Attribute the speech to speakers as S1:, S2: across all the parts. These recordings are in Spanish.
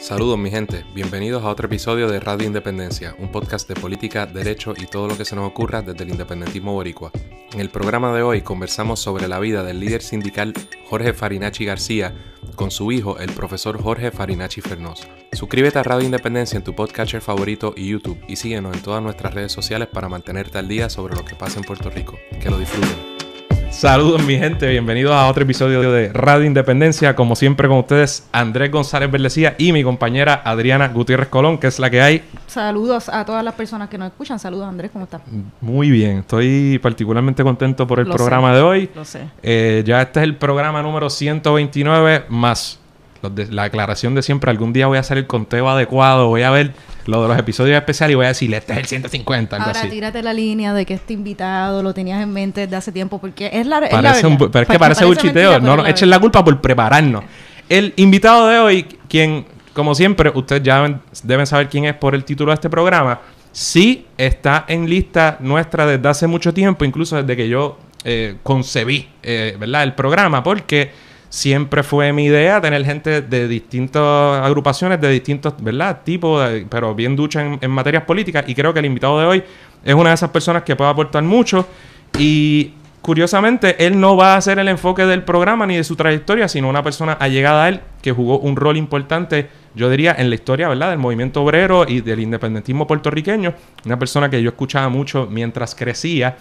S1: Saludos mi gente, bienvenidos a otro episodio de Radio Independencia, un podcast de política, derecho y todo lo que se nos ocurra desde el independentismo boricua. En el programa de hoy conversamos sobre la vida del líder sindical Jorge Farinacci García con su hijo, el profesor Jorge Farinacci Fernós. Suscríbete a Radio Independencia en tu podcatcher favorito y YouTube y síguenos en todas nuestras redes sociales para mantenerte al día sobre lo que pasa en Puerto Rico. Que lo disfruten.
S2: Saludos mi gente, bienvenidos a otro episodio de Radio Independencia. Como siempre con ustedes, Andrés González Berlecía y mi compañera Adriana Gutiérrez Colón, que es la que hay.
S3: Saludos a todas las personas que nos escuchan. Saludos Andrés, ¿cómo estás?
S2: Muy bien, estoy particularmente contento por el programa de hoy.
S3: Lo sé.
S2: Ya este es el programa número 129 más la aclaración de siempre. Algún día voy a hacer el conteo adecuado, voy a ver lo de los episodios especiales y voy a decir, este es el 150, algo
S3: Ahora
S2: así.
S3: tírate la línea de que este invitado lo tenías en mente desde hace tiempo, porque es la
S2: Pero es que parece
S3: parece
S2: buchiteo.
S3: mentira,
S2: No nos echen la culpa por prepararnos. El invitado de hoy, quien, como siempre, ustedes ya deben saber quién es por el título de este programa, sí está en lista nuestra desde hace mucho tiempo, incluso desde que yo concebí ¿verdad? El programa, porque siempre fue mi idea tener gente de distintas agrupaciones, de distintos, ¿verdad? tipos, pero bien ducha en materias políticas. Y creo que el invitado de hoy es una de esas personas que puede aportar mucho. Y curiosamente, él no va a ser el enfoque del programa ni de su trayectoria, sino una persona allegada a él que jugó un rol importante, yo diría, en la historia, ¿verdad? Del movimiento obrero y del independentismo puertorriqueño. Una persona que yo escuchaba mucho mientras crecía.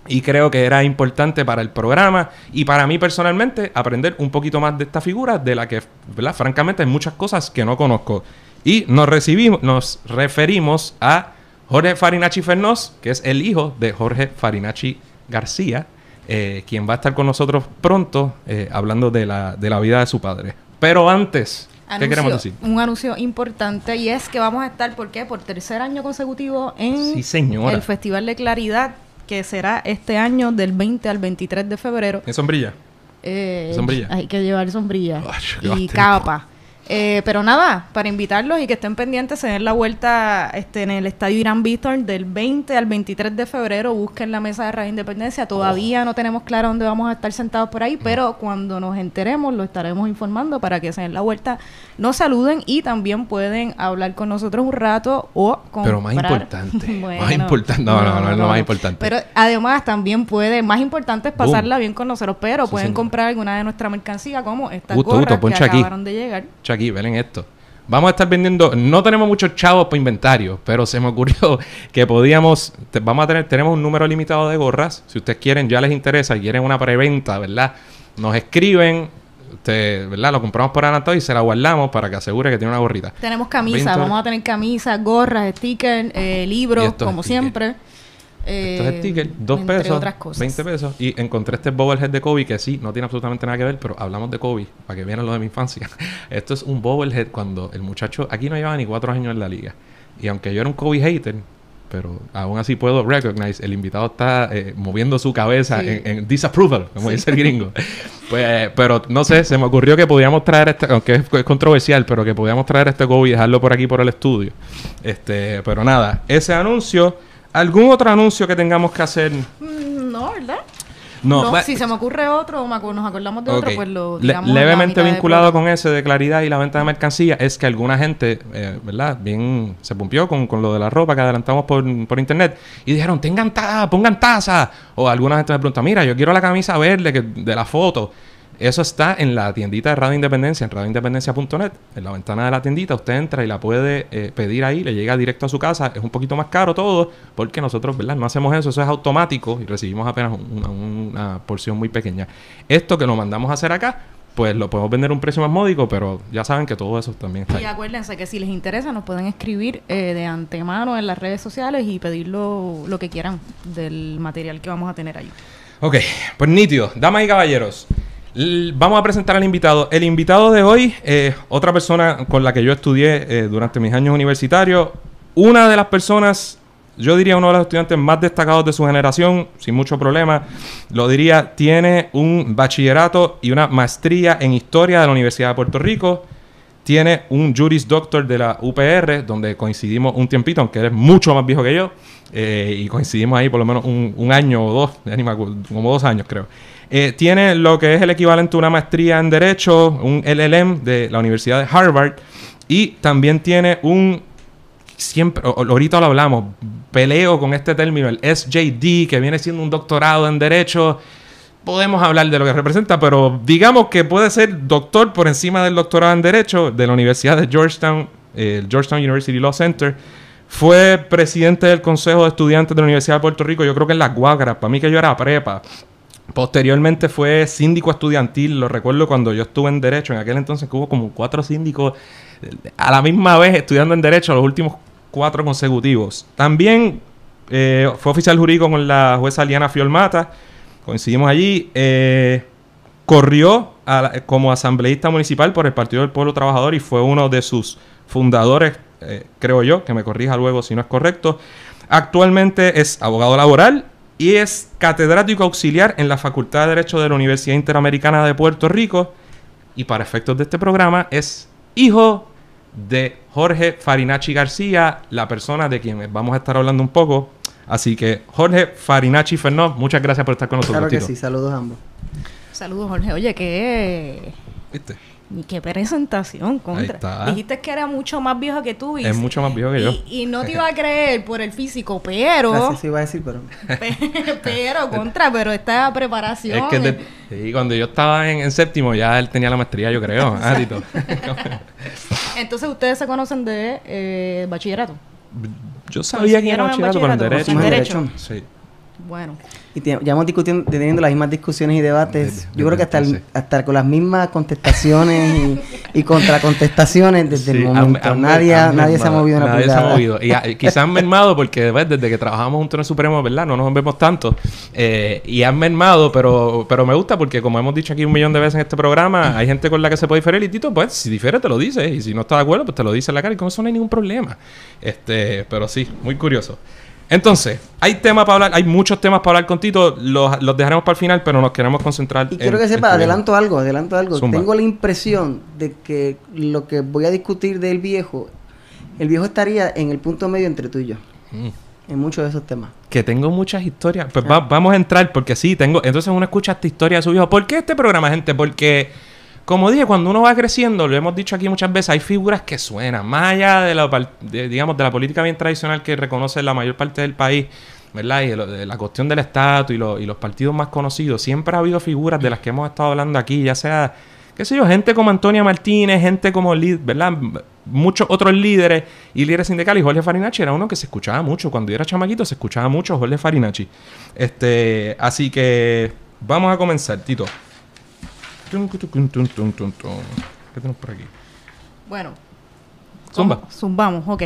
S2: Y creo que era importante para el programa y para mí personalmente aprender un poquito más de esta figura de la que, ¿verdad? Francamente, hay muchas cosas que no conozco. Y nos referimos a Jorge Farinacci Fernós, que es el hijo de Jorge Farinacci García, quien va a estar con nosotros pronto hablando de la vida de su padre. Pero antes, ¿qué queremos decir?
S3: Un anuncio importante, y es que vamos a estar, ¿por qué? Por tercer año consecutivo en
S2: Sí, señora.
S3: el Festival de Claridad, que será este año del 20 al 23 de febrero.
S2: ¿En sombrilla? ¿Sombrilla?
S3: Hay que llevar sombrilla
S2: Ay,
S3: y capa. Pero nada, para invitarlos y que estén pendientes, se den la vuelta en el Estadio Irán Víctor del 20 al 23 de febrero. Busquen la mesa de Radio Independencia. Todavía no tenemos claro dónde vamos a estar sentados por ahí, pero cuando nos enteremos lo estaremos informando para que se den la vuelta, nos saluden y también pueden hablar con nosotros un rato o comprar.
S2: Pero más importante.
S3: Bueno,
S2: más importante. No, es lo más importante.
S3: Pero además también más importante es pasarla bien con nosotros, pero pueden comprar alguna de nuestra mercancía, como estas gorras que acabaron de llegar.
S2: Aquí, ven esto. Vamos a estar vendiendo, no tenemos muchos chavos para inventario, pero se me ocurrió que tenemos un número limitado de gorras. Si ustedes quieren, ya les interesa y quieren una preventa, ¿verdad? Nos escriben, ¿verdad? Lo compramos por adelantado y se la guardamos para que asegure que tiene una gorrita.
S3: Tenemos camisas, vamos a tener camisas, gorras, stickers, libros, como siempre.
S2: Esto es sticker, 2 pesos,
S3: otras cosas.
S2: 20 pesos. Y encontré este bobblehead de Kobe que sí, no tiene absolutamente nada que ver, pero hablamos de Kobe, para que vieran lo de mi infancia. Esto es un bobblehead cuando el muchacho aquí no llevaba ni 4 años en la liga. Y aunque yo era un Kobe hater, pero aún así puedo recognize, el invitado está moviendo su cabeza en disapproval, como dice el gringo. Pues, pero no sé, se me ocurrió que podíamos traer aunque es controversial, pero que podíamos traer este Kobe y dejarlo por aquí por el estudio. Pero nada, ese anuncio. ¿Algún otro anuncio que tengamos que hacer?
S3: No, ¿verdad?
S2: No,
S3: si se me ocurre otro o nos acordamos de otro, pues lo digamos.
S2: Levemente vinculado con ese de claridad y la venta de mercancía es que alguna gente, ¿verdad? Bien se pumpió con lo de la ropa que adelantamos por internet y dijeron, pongan taza. O alguna gente me pregunta, mira, yo quiero la camisa verde de la foto. Eso está en la tiendita de Radio Independencia, en radioindependencia.net. En la ventana de la tiendita usted entra y la puede pedir ahí, le llega directo a su casa. Es un poquito más caro todo, porque nosotros, ¿verdad? No hacemos eso es automático y recibimos apenas una porción muy pequeña. Esto que lo mandamos a hacer acá, pues lo podemos vender a un precio más módico, pero ya saben que todo eso también está ahí.
S3: Y acuérdense que si les interesa nos pueden escribir de antemano en las redes sociales y pedir lo que quieran del material que vamos a tener ahí.
S2: Ok, pues nítido. Damas y caballeros, vamos a presentar al invitado. El invitado de hoy, otra persona con la que yo estudié durante mis años universitarios. Una de las personas, yo diría uno de los estudiantes más destacados de su generación, sin mucho problema. Lo diría, tiene un bachillerato y una maestría en Historia de la Universidad de Puerto Rico. tiene un Juris Doctor de la UPR, donde coincidimos un tiempito, aunque él es mucho más viejo que yo, y coincidimos ahí por lo menos un año o dos, ya ni me acuerdo, como 2 años creo. Tiene lo que es el equivalente a una maestría en Derecho, un LLM de la Universidad de Harvard, y también tiene siempre, ahorita lo hablamos, peleo con este término, el SJD, que viene siendo un doctorado en Derecho. Podemos hablar de lo que representa, pero digamos que puede ser doctor por encima del doctorado en Derecho de la Universidad de Georgetown, el Georgetown University Law Center. Fue presidente del Consejo de Estudiantes de la Universidad de Puerto Rico, yo creo que en Las Guácaras, para mí que yo era prepa. Posteriormente fue síndico estudiantil, lo recuerdo cuando yo estuve en Derecho, en aquel entonces que hubo como 4 síndicos a la misma vez estudiando en Derecho, los últimos 4 consecutivos. También fue oficial jurídico con la jueza Liana Fiolmata. Coincidimos allí. Corrió como asambleísta municipal por el Partido del Pueblo Trabajador y fue uno de sus fundadores, creo yo, que me corrija luego si no es correcto. Actualmente es abogado laboral y es catedrático auxiliar en la Facultad de Derecho de la Universidad Interamericana de Puerto Rico. Y para efectos de este programa es hijo de Jorge Farinacci García, la persona de quien vamos a estar hablando un poco. Así que, Jorge Farinacci Fernó, muchas gracias por estar con nosotros.
S4: Claro que
S2: Tito.
S4: sí, saludos a ambos.
S3: Saludos, Jorge. Oye,
S2: ¿Viste?
S3: qué presentación, contra.
S2: Ahí está.
S3: Dijiste que era mucho más viejo que tú.
S2: Es mucho más viejo que yo.
S3: Y no te iba a creer por el físico, pero...
S4: Gracias, sí iba a decir, pero...
S3: pero esta preparación...
S2: Es que sí, cuando yo estaba en séptimo ya él tenía la maestría, yo creo. Tito.
S3: Entonces, ¿ustedes se conocen de bachillerato?
S2: Yo sabía que era bachillerato, pero en Derecho.
S3: ¿En Derecho?
S2: Sí.
S3: Bueno.
S4: Y llevamos teniendo las mismas discusiones y debates. Yo creo que hasta con las mismas contestaciones y contracontestaciones desde el momento. Nadie se ha movido una pulgada. Nadie se ha movido.
S2: Y quizás han mermado porque desde que trabajamos juntos en el Supremo, ¿verdad? No nos vemos tanto. Y han mermado, pero me gusta porque como hemos dicho aquí 1 millón de veces en este programa, hay gente con la que se puede diferir. Y Tito, pues, si difiere te lo dice. Y si no está de acuerdo, pues te lo dice en la cara. Y con eso no hay ningún problema. Pero sí, muy curioso. Entonces, hay temas para hablar, hay muchos temas para hablar con Tito, los dejaremos para el final, pero nos queremos concentrar
S4: y quiero que sepa, adelanto algo.
S2: Zumba.
S4: Tengo la impresión de que lo que voy a discutir del viejo, el viejo estaría en el punto medio entre tú y yo. En muchos de esos temas.
S2: Que tengo muchas historias. Pues vamos a entrar, porque sí, entonces uno escucha esta historia de su viejo. ¿Por qué este programa, gente? Porque... Como dije, cuando uno va creciendo, lo hemos dicho aquí muchas veces, hay figuras que suenan. Más allá de la política bien tradicional que reconoce la mayor parte del país, ¿verdad? Y de la cuestión del estatus y los partidos más conocidos. Siempre ha habido figuras de las que hemos estado hablando aquí, ya sea, qué sé yo, gente como Antonia Martínez, gente como, ¿verdad? Muchos otros líderes y líderes sindicales. Y Jorge Farinacci era uno que se escuchaba mucho. Cuando yo era chamaquito se escuchaba mucho Jorge Farinacci. Así que vamos a comenzar, Tito. ¿Qué tenemos por aquí?
S3: Bueno.
S2: Zumbamos,
S3: ok.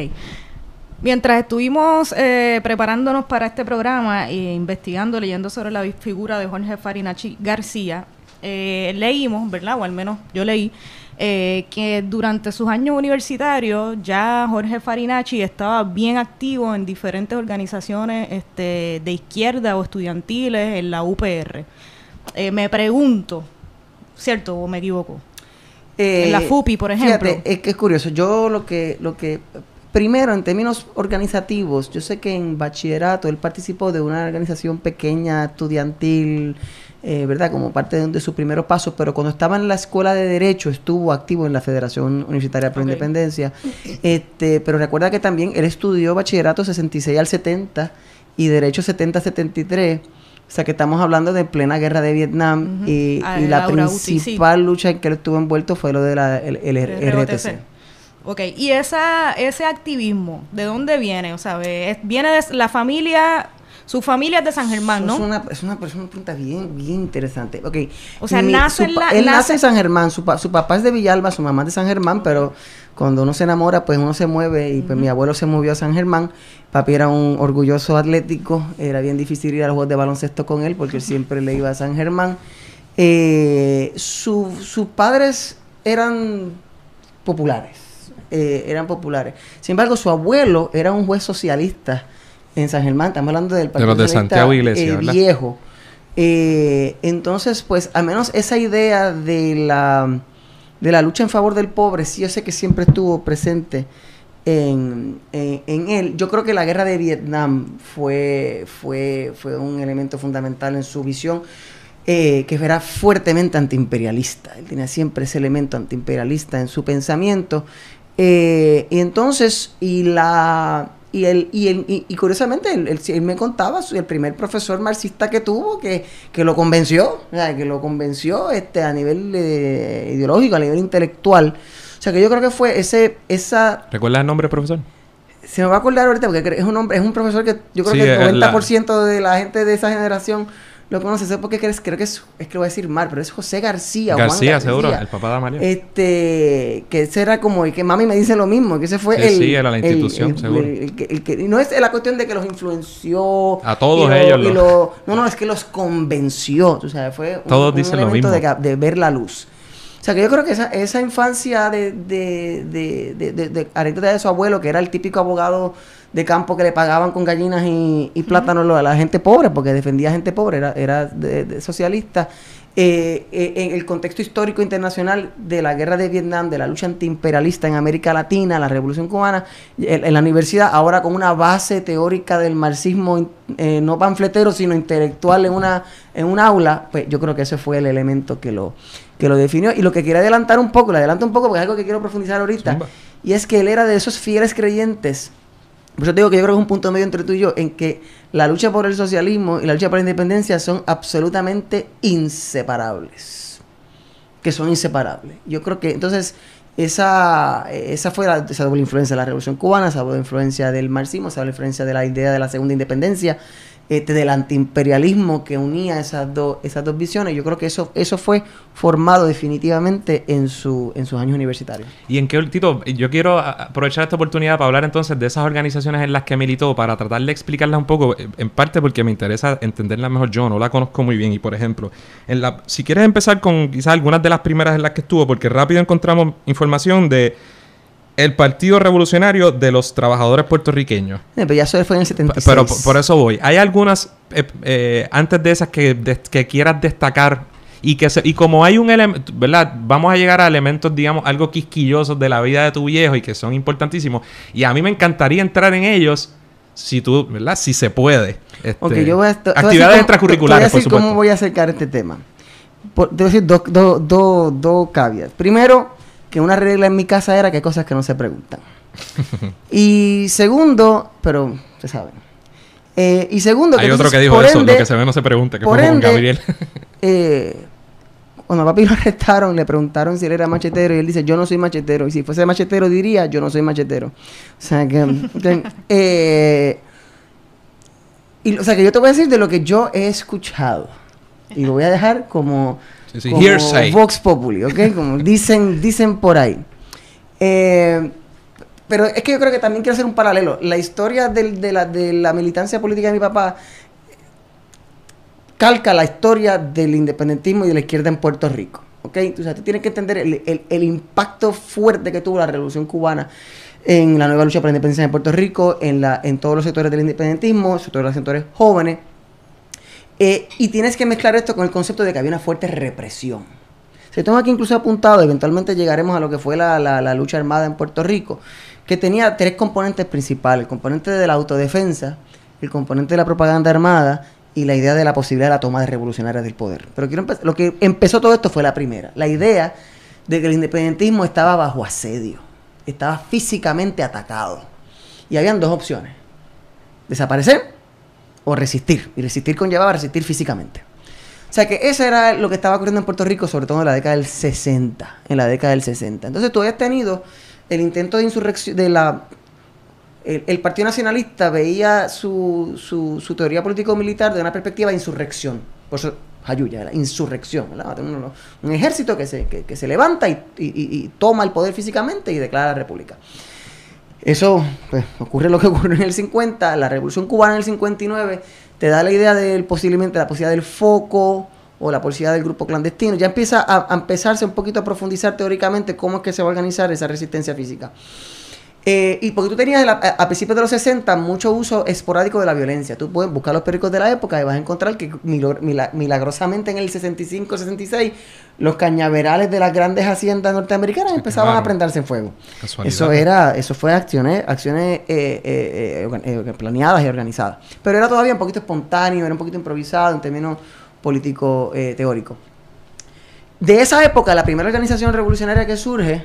S3: Mientras estuvimos preparándonos para este programa e investigando, leyendo sobre la figura de Jorge Farinacci García, leímos, ¿verdad? O al menos yo leí, que durante sus años universitarios ya Jorge Farinacci estaba bien activo en diferentes organizaciones de izquierda o estudiantiles en la UPR. Me pregunto... ¿Cierto o me equivoco? En la FUPI, por ejemplo.
S4: Fíjate, es que es curioso. Yo lo que primero, en términos organizativos, yo sé que en bachillerato él participó de una organización pequeña, estudiantil, ¿verdad? Como parte de sus primeros pasos, pero cuando estaba en la escuela de Derecho estuvo activo en la Federación Universitaria Pro Independencia. Pero recuerda que también él estudió bachillerato 66 al 70 y Derecho 70-73. O sea, que estamos hablando de plena guerra de Vietnam y la principal lucha en que él estuvo envuelto fue lo de el ROTC.
S3: Ok, y ese activismo, ¿de dónde viene? O sea, viene de la familia... Su familia es de San Germán, ¿no?
S4: Es una pregunta bien interesante. Okay.
S3: O sea, él
S4: nace en San Germán. Su papá es de Villalba, su mamá es de San Germán, pero cuando uno se enamora, pues uno se mueve. Y pues mi abuelo se movió a San Germán. Papi era un orgulloso atlético. Era bien difícil ir a los juegos de baloncesto con él, porque él siempre le iba a San Germán. Sus padres eran populares. Sin embargo, su abuelo era un juez socialista en San Germán. Estamos hablando del Partido
S2: de Santiago Iglesia,
S4: viejo. Entonces, pues, al menos esa idea de de la lucha en favor del pobre, sí, yo sé que siempre estuvo presente en él. Yo creo que la guerra de Vietnam fue un elemento fundamental en su visión, que era fuertemente antiimperialista. Él tenía siempre ese elemento antiimperialista en su pensamiento. Y entonces, curiosamente, él me contaba, el primer profesor marxista que tuvo, que lo convenció, o sea, a nivel ideológico, a nivel intelectual. O sea, que yo creo que fue esa...
S2: ¿Recuerdas el nombre, profesor?
S4: Se me va a acordar ahorita, porque es un profesor que yo creo que el 90% de la gente de esa generación lo conoce. ¿Sabes por qué crees? Creo que es que lo voy a decir mal, pero es José García.
S2: Juan García, seguro,
S4: García.
S2: el papá de Amalia.
S4: Que ese era como, y que mami me dice lo mismo, que ese fue
S2: Sí, era la institución, seguro.
S4: Y no es la cuestión de que los influenció.
S2: A todos ellos.
S4: No, es que los convenció. O sea, fue
S2: todos
S4: un
S2: dicen lo
S4: elemento
S2: mismo.
S4: de ver la luz. O sea, que yo creo que esa infancia de anécdota de su abuelo, que era el típico abogado de campo que le pagaban con gallinas y plátanos a la gente pobre, porque defendía a gente pobre, era socialista. En el contexto histórico internacional de la guerra de Vietnam, de la lucha antiimperialista en América Latina, la Revolución Cubana, en la universidad, ahora con una base teórica del marxismo, no panfletero, sino intelectual en un aula, pues yo creo que ese fue el elemento que lo definió. Y lo que quiero adelantar un poco, porque es algo que quiero profundizar ahorita,
S2: Zumba.
S4: y es que él era de esos fieles creyentes. Por eso te digo que yo creo que es un punto medio entre tú y yo, en que la lucha por el socialismo y la lucha por la independencia son absolutamente inseparables. Que son inseparables. Yo creo que, entonces, esa fue esa doble influencia de la Revolución Cubana, esa doble influencia del marxismo, esa doble influencia de la idea de la segunda independencia, del antiimperialismo que unía esas dos visiones. Yo creo que eso fue formado definitivamente en sus años universitarios.
S2: Y en qué, Tito, yo quiero aprovechar esta oportunidad para hablar entonces de esas organizaciones en las que militó, para tratar de explicarlas un poco, en parte porque me interesa entenderlas mejor. Yo no la conozco muy bien, y por ejemplo, si quieres empezar con quizás algunas de las primeras en las que estuvo, porque rápido encontramos información de el Partido Revolucionario de los Trabajadores Puertorriqueños.
S4: Pero ya eso fue en el 76.
S2: Pero por eso voy. ¿Hay algunas, antes de esas, que quieras destacar? Y como hay un elemento, ¿verdad? Vamos a llegar a elementos, digamos, algo quisquillosos de la vida de tu viejo y que son importantísimos. Y a mí me encantaría entrar en ellos, si tú, ¿verdad? Si se puede.
S4: Okay, yo voy a
S2: actividades extracurriculares, por supuesto.
S4: ¿Cómo voy a acercar este tema? Debo decir dos caveats. Primero, que una regla en mi casa era que hay cosas que no se preguntan. Y segundo, pero se saben. Y segundo,
S2: hay otro que dijo eso, lo que se ve no se pregunta, que fue con Gabriel.
S4: Cuando a papi lo arrestaron, le preguntaron si él era machetero y él dice, yo no soy machetero. Y si fuese machetero diría, yo no soy machetero. O sea que yo te voy a decir de lo que yo he escuchado. Y lo voy a dejar como Vox Populi, ¿ok? Como dicen por ahí. Pero es que yo creo que también quiero hacer un paralelo. La historia de la militancia política de mi papá calca la historia del independentismo y de la izquierda en Puerto Rico, ¿ok? O sea, tú tienes que entender el impacto fuerte que tuvo la Revolución Cubana en la nueva lucha por la independencia de Puerto Rico, en todos los sectores del independentismo, sobre todo los sectores jóvenes. Y tienes que mezclar esto con el concepto de que había una fuerte represión. Si tengo aquí incluso apuntado, eventualmente llegaremos a lo que fue la lucha armada en Puerto Rico, que tenía tres componentes principales: el componente de la autodefensa, el componente de la propaganda armada y la idea de la posibilidad de la toma de revolucionarias del poder. Pero lo que empezó todo esto fue la primera, la idea de que el independentismo estaba bajo asedio, estaba físicamente atacado. Y habían dos opciones: desaparecer o resistir. Y resistir conllevaba resistir físicamente. O sea que eso era lo que estaba ocurriendo en Puerto Rico, sobre todo en la década del 60. Entonces tú habías tenido el intento de insurrección el Partido Nacionalista veía su teoría político-militar de una perspectiva de insurrección. Por eso, Jayuya, la insurrección, ¿verdad? Un ejército que se levanta y toma el poder físicamente y declara la república. Eso, pues, ocurre lo que ocurrió en el 50, la Revolución Cubana en el 59, te da la idea posiblemente la posibilidad del foco o la posibilidad del grupo clandestino. Ya empieza a empezarse un poquito a profundizar teóricamente cómo es que se va a organizar esa resistencia física. Y porque tú tenías a principios de los 60 mucho uso esporádico de la violencia. Tú puedes buscar los periódicos de la época y vas a encontrar que milagrosamente en el 65-66 los cañaverales de las grandes haciendas norteamericanas empezaban a prenderse en fuego. Eso fue acciones planeadas y organizadas. Pero era todavía un poquito espontáneo, era un poquito improvisado en términos político teóricos. De esa época, la primera organización revolucionaria que surge,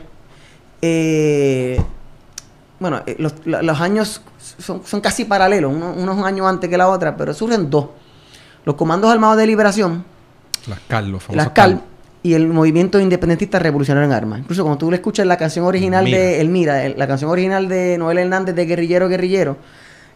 S4: los años son casi paralelos, unos años antes que la otra, pero surgen dos. Los Comandos Armados de Liberación,
S2: las CAL, los
S4: las CAL, y el Movimiento Independentista Revolucionario en Armas. Incluso cuando tú le escuchas la canción original la canción original de Noel Hernández de Guerrillero, Guerrillero,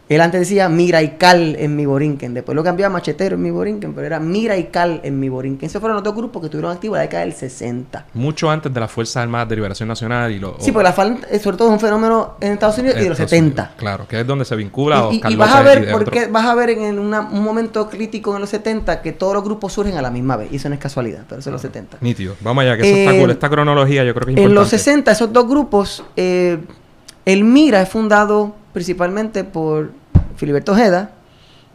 S4: él antes decía mira y cal en mi borinquen. Después lo cambiaba a machetero en mi borinquen, pero era mira y cal en mi borinquen. Esos fueron los dos grupos que estuvieron activos en la década del 60.
S2: Mucho antes de las Fuerzas Armadas de Liberación Nacional.
S4: Sí, porque la FARC sobre todo es un fenómeno en Estados Unidos y de los 70.
S2: Claro, que es donde se vincula a Oscar
S4: y vas a ver vas a ver en un momento crítico en los 70 que todos los grupos surgen a la misma vez. Y eso no es casualidad, pero eso es los 70.
S2: Nítido. Vamos allá, que eso está cool. Esta cronología yo creo que es importante.
S4: En los 60, esos dos grupos, el MIRA es fundado principalmente por Filiberto Ojeda,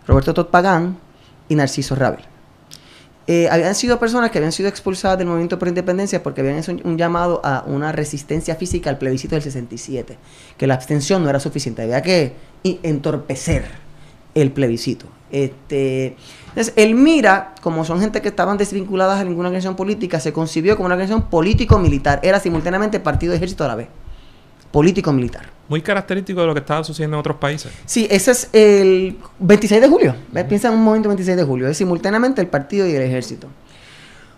S4: Roberto Todd Pagán y Narciso Rabel. Habían sido personas que habían sido expulsadas del movimiento por independencia porque habían hecho un llamado a una resistencia física al plebiscito del 67, que la abstención no era suficiente, había que entorpecer el plebiscito. Entonces, el MIRA, como son gente que estaban desvinculadas a ninguna organización política, se concibió como una organización político-militar, era simultáneamente partido y ejército a la vez. Político-militar.
S2: Muy característico de lo que estaba sucediendo en otros países.
S4: Sí, ese es el 26 de julio. Piensa en un momento 26 de julio. Es simultáneamente el partido y el ejército.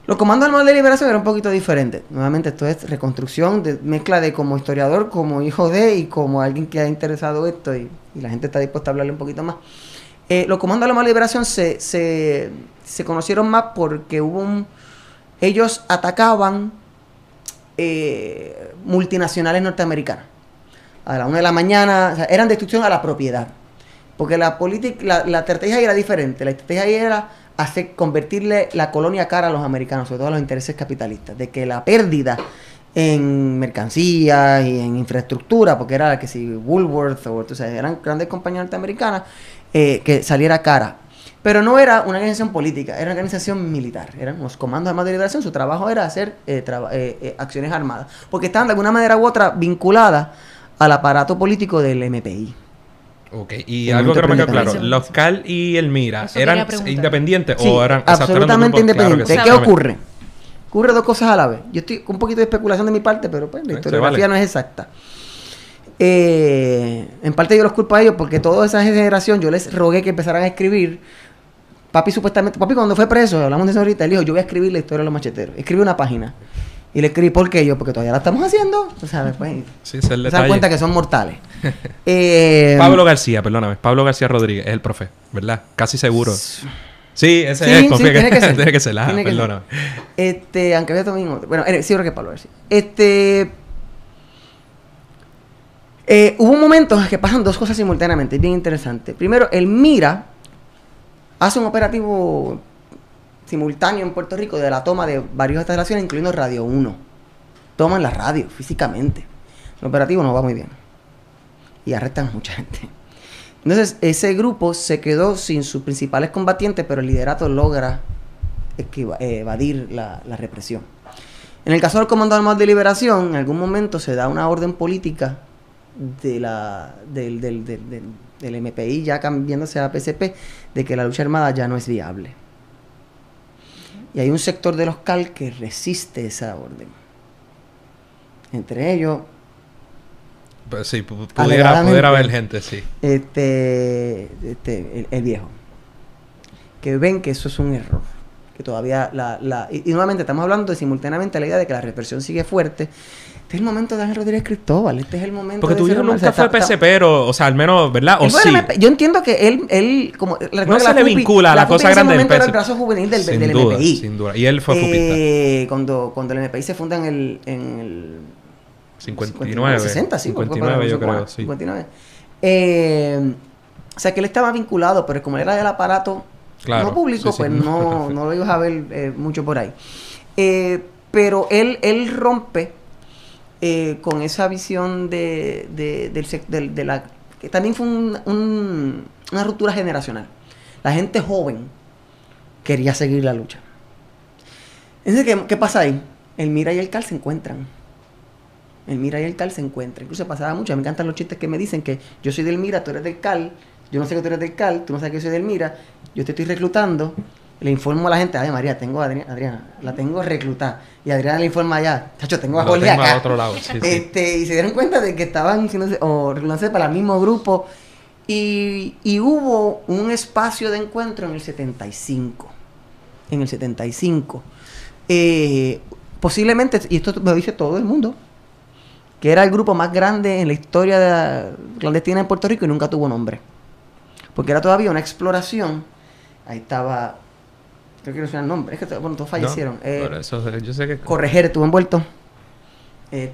S4: Los Comandos Armados de Liberación eran un poquito diferentes. Nuevamente, esto es reconstrucción, mezcla de como historiador, como hijo de y como alguien que ha interesado esto y la gente está dispuesta a hablarle un poquito más. Los Comandos Armados de Liberación se conocieron más porque ellos atacaban multinacionales norteamericanas a la 1 de la mañana, o sea, eran destrucción a la propiedad, porque la estrategia ahí era diferente. La estrategia ahí era convertirle la colonia cara a los americanos, sobre todo a los intereses capitalistas, de que la pérdida en mercancías y en infraestructura, porque era que si Woolworth o eran grandes compañías norteamericanas, que saliera cara. Pero no era una organización política, era una organización militar. Eran los Comandos Armados de Liberación, su trabajo era hacer acciones armadas, porque estaban de alguna manera u otra vinculadas al aparato político del MPI.
S2: Ok, y algo que no me quedó claro, los CAL y el MIRA, ¿eran independientes o eran
S4: absolutamente independientes?
S2: Claro,
S4: ¿Qué ocurre? Ocurre dos cosas a la vez. Yo estoy con un poquito de especulación de mi parte, pero pues la historiografía no es exacta. En parte yo los culpo a ellos porque toda esa generación yo les rogué que empezaran a escribir. Papi cuando fue preso, hablamos de eso ahorita, él dijo, yo voy a escribir la historia de los macheteros. Escribí una página. Y le escribí, ¿por qué yo? Porque todavía la estamos haciendo. Tú sabes, pues.
S2: Sí, se
S4: dan cuenta que son mortales.
S2: Pablo García Rodríguez es el profe, ¿verdad? Casi seguro. Sí, ese es, confía
S4: tiene que ser.
S2: Tiene que ser, perdóname.
S4: Aunque vea también. Bueno, sí, creo que es Pablo García. Hubo un momento en que pasan dos cosas simultáneamente, es bien interesante. Primero, el MIRA hace un operativo simultáneo en Puerto Rico de la toma de varias instalaciones, incluyendo Radio 1. Toman la radio físicamente. El operativo no va muy bien. Y arrestan a mucha gente. Entonces, ese grupo se quedó sin sus principales combatientes, pero el liderato logra evadir la represión. En el caso del Comando Armado de Liberación, en algún momento se da una orden política del MPI, ya cambiándose a PCP, de que la lucha armada ya no es viable. Y hay un sector de los CAL que resiste esa orden. Entre ellos...
S2: Pues sí, pudiera haber gente, sí.
S4: El viejo. Que ven que eso es un error. Que todavía y nuevamente estamos hablando de simultáneamente la idea de que la represión sigue fuerte. Este es el momento de Ángel Rodríguez Cristóbal. Este es el momento.
S2: Porque tu hijo nunca fue PCPero, o sea, al menos, ¿verdad? O sí.
S4: Yo entiendo que él como
S2: no se le vincula a la cosa grande del
S4: PCP. Era el brazo juvenil del MPI.
S2: Sin duda. Y él fue fupista.
S4: Cuando el MPI se funda en el
S2: 59.
S4: 60, sí.
S2: 59, yo creo, sí.
S4: 59. O sea, que él estaba vinculado, pero como él era del aparato no público, pues no lo ibas a ver mucho por ahí. Pero él rompe con esa visión de la... que también fue una ruptura generacional. La gente joven quería seguir la lucha. Entonces, ¿qué pasa ahí? El Mira y el CAL se encuentran. Incluso pasaba mucho. Me encantan los chistes que me dicen que yo soy del Mira, tú eres del CAL. Yo no sé que tú eres del CAL, tú no sabes que yo soy del Mira. Yo te estoy reclutando. Le informo a la gente, ay María, tengo a Adriana, la tengo reclutada. Y Adriana le informa allá, chacho, tengo a Jorge acá.
S2: Al otro lado. Sí, sí.
S4: Y se dieron cuenta de que estaban reclutándose para el mismo grupo. Y hubo un espacio de encuentro en el 75. Posiblemente, y esto me dice todo el mundo, que era el grupo más grande en la historia clandestina en Puerto Rico y nunca tuvo nombre. Porque era todavía una exploración. Ahí estaba, creo que no sé el nombre, es que todos fallecieron.
S2: No, por eso, yo sé que...
S4: Correger estuvo envuelto.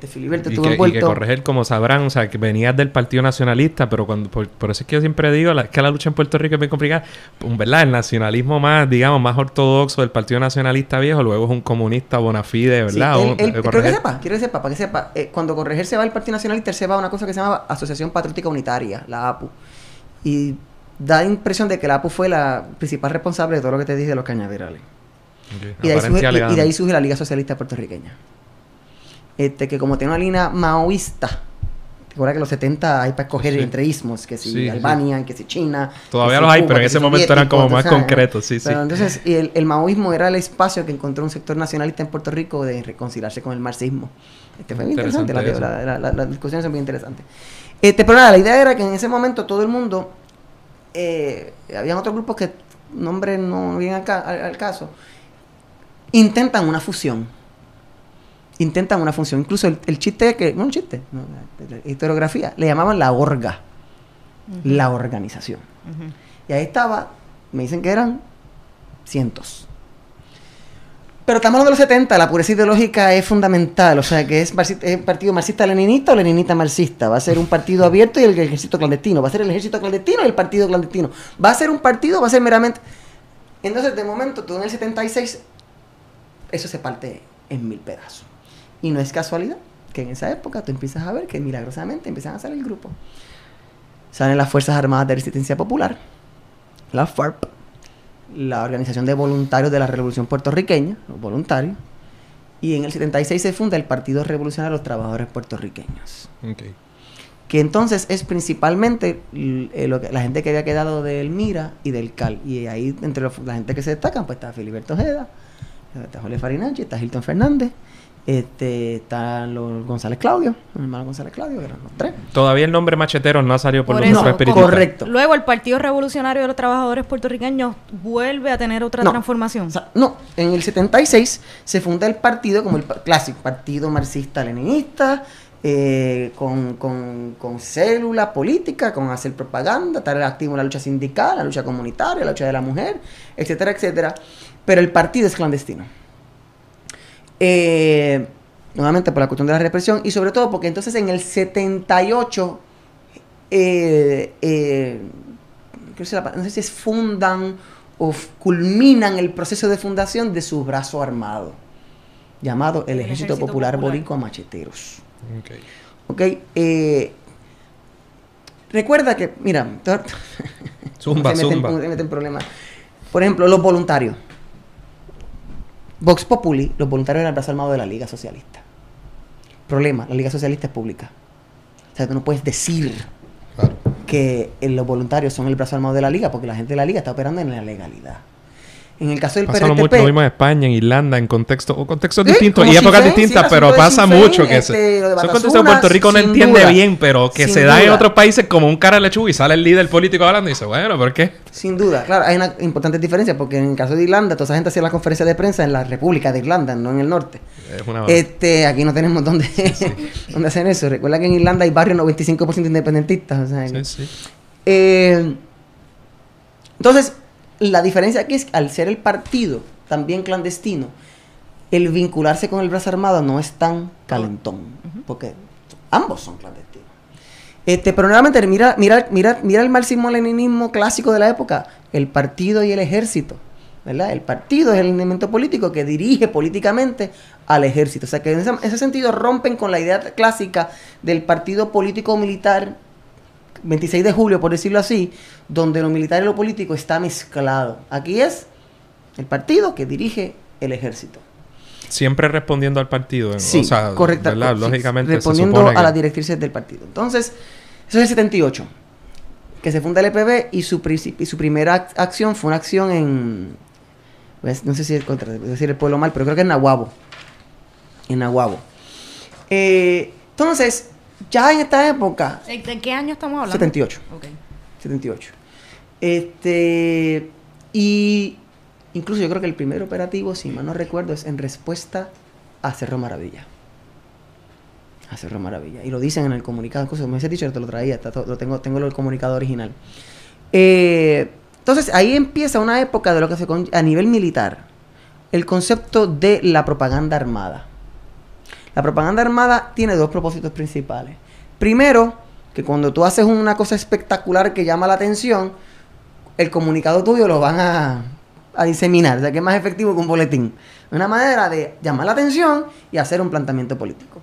S4: Filiberto estuvo envuelto.
S2: Y que Correger, como sabrán, o sea, que venías del Partido Nacionalista, pero por eso es que yo siempre digo que la lucha en Puerto Rico es bien complicada. ¿Verdad? El nacionalismo más, digamos, más ortodoxo del Partido Nacionalista viejo, luego es un comunista bona fide, ¿verdad?
S4: Sí, quiero que sepa, para que sepa, cuando Correger se va al Partido Nacionalista, él se va a una cosa que se llamaba Asociación Patriótica Unitaria, la APU. Y da la impresión de que la APU fue la principal responsable de todo lo que te dije de los cañaverales. Okay. Y de ahí surge la Liga Socialista Puertorriqueña. Que como tiene una línea maoísta, te acuerdas que en los 70 hay para escoger entre ismos, que si Albania, que si China.
S2: Todavía los hay, pero en ese momento eran como más concretos,
S4: pero entonces, y el maoísmo era el espacio que encontró un sector nacionalista en Puerto Rico de reconciliarse con el marxismo. Fue muy interesante, las discusiones son bien interesantes. Pero nada, la idea era que en ese momento todo el mundo, habían otros grupos que, nombres no vienen al caso, intentan una fusión. Incluso el chiste la historiografía, le llamaban la orga, la organización. Y ahí estaba, me dicen que eran cientos. Pero estamos hablando de los 70, la pureza ideológica es fundamental, o sea que es partido marxista-leninista o leninista-marxista. Va a ser un partido abierto y el ejército clandestino. Va a ser el ejército clandestino y el partido clandestino. Va a ser un partido, va a ser meramente... Entonces, de momento, tú en el 76, eso se parte en 1000 pedazos. Y no es casualidad que en esa época tú empiezas a ver que milagrosamente empiezan a salir grupos. Salen las Fuerzas Armadas de Resistencia Popular, la FARP, la Organización de Voluntarios de la Revolución Puertorriqueña, los voluntarios, y en el 76 se funda el Partido Revolucionario de los Trabajadores Puertorriqueños. Okay. Que entonces es principalmente la gente que había quedado del Mira y del CAL. Y ahí, entre la gente que se destacan, pues está Filiberto Ojeda, está Jorge Farinacci, está Hilton Fernández, están los González Claudio, el hermano González Claudio, que eran los 3.
S2: Todavía el nombre machetero no ha salido por los
S3: nuestros
S2: espiritistas.
S4: Correcto.
S3: Luego el Partido Revolucionario de los Trabajadores Puertorriqueños vuelve a tener otra transformación.
S4: O sea, no, en el 76 se funda el partido como el clásico partido marxista-leninista, con célula política, con hacer propaganda, estar activo en la lucha sindical, la lucha comunitaria, la lucha de la mujer, etcétera, etcétera. Pero el partido es clandestino. Nuevamente por la cuestión de la represión y sobre todo porque entonces en el 78 no sé si es fundan o culminan el proceso de fundación de su brazo armado llamado el Ejército Popular Boricua Macheteros. Okay. Recuerda que, mira,
S2: zumba.
S4: Se meten problemas. Por ejemplo, los voluntarios. Vox Populi, los voluntarios eran el brazo armado de la Liga Socialista. Problema, la Liga Socialista es pública. O sea, tú no puedes decir que los voluntarios son el brazo armado de la Liga, porque la gente de la Liga está operando en la legalidad. En el caso del PRTP...
S2: Pasa mucho, lo mismo en España, en Irlanda, en contextos distintos y épocas distintas, pero pasa mucho que son contextos que Puerto Rico no entiende bien, pero que se da en otros países como un cara de lechuga y sale el líder político hablando y dice, bueno, ¿por qué?
S4: Sin duda, claro, hay una importante diferencia porque en el caso de Irlanda, toda esa gente hacía la conferencia de prensa en la República de Irlanda, no en el norte. Es una aquí no tenemos dónde hacer eso. Recuerda que en Irlanda hay barrios 95% independentistas. O sea, entonces, la diferencia aquí es que al ser el partido también clandestino, el vincularse con el brazo armado no es tan calentón, porque ambos son clandestinos. Pero nuevamente, mira el marxismo-leninismo clásico de la época, el partido y el ejército ¿verdad? El partido es el elemento político que dirige políticamente al ejército. O sea que en ese sentido rompen con la idea clásica del partido político militar 26 de julio, por decirlo así, donde lo militar y lo político está mezclado. Aquí es el partido que dirige el ejército.
S2: Siempre respondiendo al partido.
S4: Sí,
S2: o sea,
S4: correcto.
S2: ¿verdad? Lógicamente
S4: respondiendo a las directrices del partido. Entonces, eso es el 78, que se funda el EPB y su primera acción fue una acción en, no sé si es contra, decir el pueblo mal, pero creo que en Nahuabo. Entonces, ya en esta época...
S3: ¿De qué año estamos hablando?
S4: 78.
S3: Okay.
S4: 78. Y incluso yo creo que el primer operativo, si mal no recuerdo, es en respuesta a Cerro Maravilla. A Cerro Maravilla. Y lo dicen en el comunicado. Incluso me hubiese dicho que te lo traía. Tengo el comunicado original. Entonces, ahí empieza una época de lo que se a nivel militar. El concepto de la propaganda armada. La propaganda armada tiene dos propósitos principales. Primero, que cuando tú haces una cosa espectacular que llama la atención, el comunicado tuyo lo van a diseminar. O sea, que es más efectivo que un boletín. Una manera de llamar la atención y hacer un planteamiento político.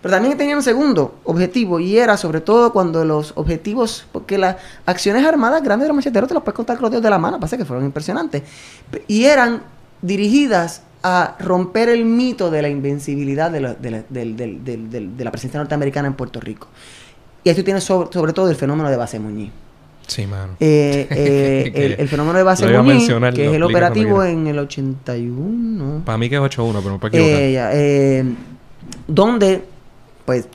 S4: Pero también tenía un segundo objetivo, y era sobre todo cuando los objetivos, porque las acciones armadas grandes de los macheteros te las puedes contar con los dedos de la mano, pasa que fueron impresionantes, y eran dirigidas a romper el mito de la invencibilidad de la presencia norteamericana en Puerto Rico. Y esto tiene sobre todo el fenómeno de Base Muñiz.
S2: Sí, mano.
S4: El fenómeno de Base Muñiz, que es el operativo en el 81.
S2: Para mí que es 81, pero me puedo equivocar.
S4: Donde, pues,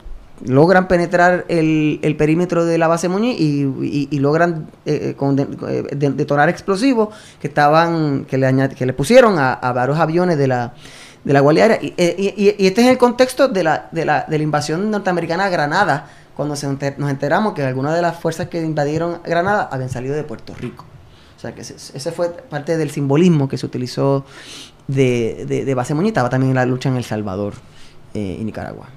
S4: logran penetrar el perímetro de la Base Muñiz y logran detonar explosivos que le pusieron a varios aviones de la Guardia Aérea. Y este es el contexto de la invasión norteamericana a Granada, cuando nos enteramos que algunas de las fuerzas que invadieron Granada habían salido de Puerto Rico. O sea que ese fue parte del simbolismo que se utilizó de Base Muñiz. Estaba también en la lucha en El Salvador y Nicaragua.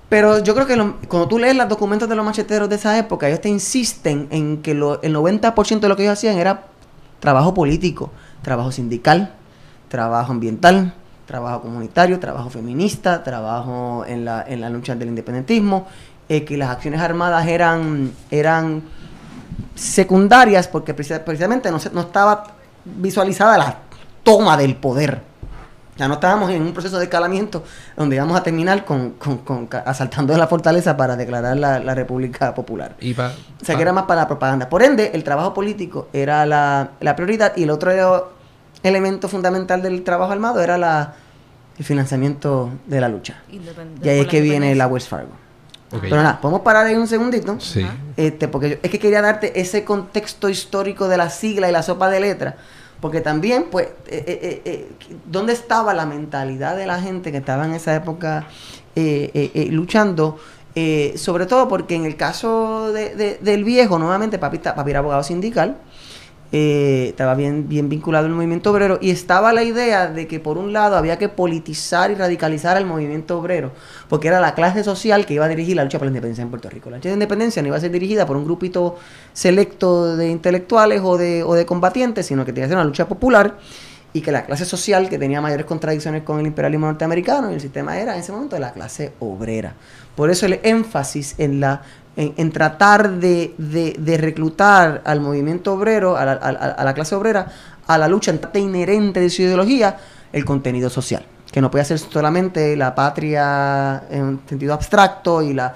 S4: Pero yo creo que cuando tú lees los documentos de los macheteros de esa época, ellos te insisten en que el 90% de lo que ellos hacían era trabajo político, trabajo sindical, trabajo ambiental, trabajo comunitario, trabajo feminista, trabajo en la lucha del independentismo, que las acciones armadas eran secundarias porque precisamente no estaba visualizada la toma del poder. Ya no estábamos en un proceso de escalamiento donde íbamos a terminar con asaltando la fortaleza para declarar la República Popular. O sea, que era más para la propaganda. Por ende, el trabajo político era la prioridad, y el otro elemento fundamental del trabajo armado era el financiamiento de la lucha. Y ahí es que viene la Wells Fargo.
S2: Okay.
S4: Pero nada, podemos parar ahí un segundito.
S2: Sí.
S4: Porque es que quería darte ese contexto histórico de la sigla y la sopa de letras. Porque también, pues, ¿dónde estaba la mentalidad de la gente que estaba en esa época luchando? Sobre todo porque en el caso del viejo, nuevamente, papi era abogado sindical, estaba bien vinculado al movimiento obrero, y estaba la idea de que, por un lado, había que politizar y radicalizar al movimiento obrero, porque era la clase social que iba a dirigir la lucha por la independencia en Puerto Rico. La lucha de independencia no iba a ser dirigida por un grupito selecto de intelectuales o de combatientes, sino que tenía que ser una lucha popular, y que la clase social, que tenía mayores contradicciones con el imperialismo norteamericano y el sistema, era en ese momento la clase obrera. Por eso el énfasis en tratar de reclutar al movimiento obrero, a la clase obrera, a la lucha inherente de su ideología, el contenido social, que no puede ser solamente la patria en un sentido abstracto y la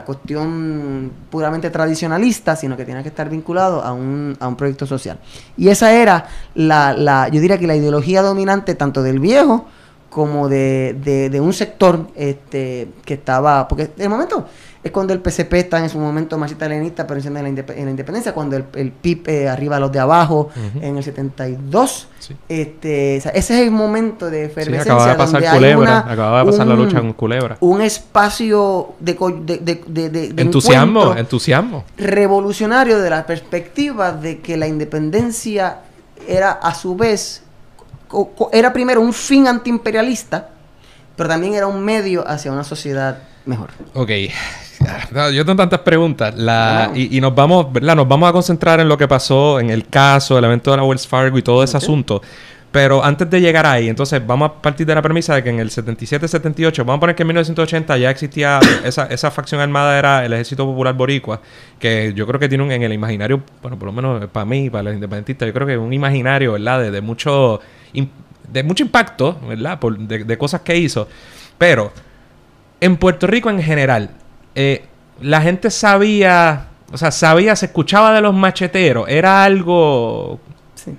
S4: cuestión puramente tradicionalista, sino que tiene que estar vinculado a un proyecto social. Y esa era yo diría que la ideología dominante tanto del viejo como de un sector que estaba, porque en el momento es cuando el PCP está en su momento marxista-leninista, pero en la independencia, cuando el PIB arriba a los de abajo, en el 72. Sí. O sea, ese es el momento de efervescencia. Sí,
S2: acababa de pasar Culebra, acababa de pasar la lucha en Culebra.
S4: Un espacio de
S2: entusiasmo
S4: revolucionario de la perspectiva de que la independencia era, a su vez, era primero un fin antiimperialista, pero también era un medio hacia una sociedad mejor.
S2: Ok. No, yo tengo tantas preguntas. Y nos vamos, ¿verdad? Nos vamos a concentrar en lo que pasó en el caso, el evento de la Wells Fargo y todo ese asunto. Pero antes de llegar ahí, entonces vamos a partir de la premisa de que en el 77-78, vamos a poner que en 1980 ya existía esa facción armada, era el Ejército Popular Boricua, que yo creo que tiene en el imaginario, bueno, por lo menos para mí, para los independentistas, yo creo que es un imaginario, ¿verdad? De mucho impacto, ¿verdad? De cosas que hizo. Pero en Puerto Rico en general, la gente sabía, se escuchaba de los macheteros, era algo...
S4: Sí.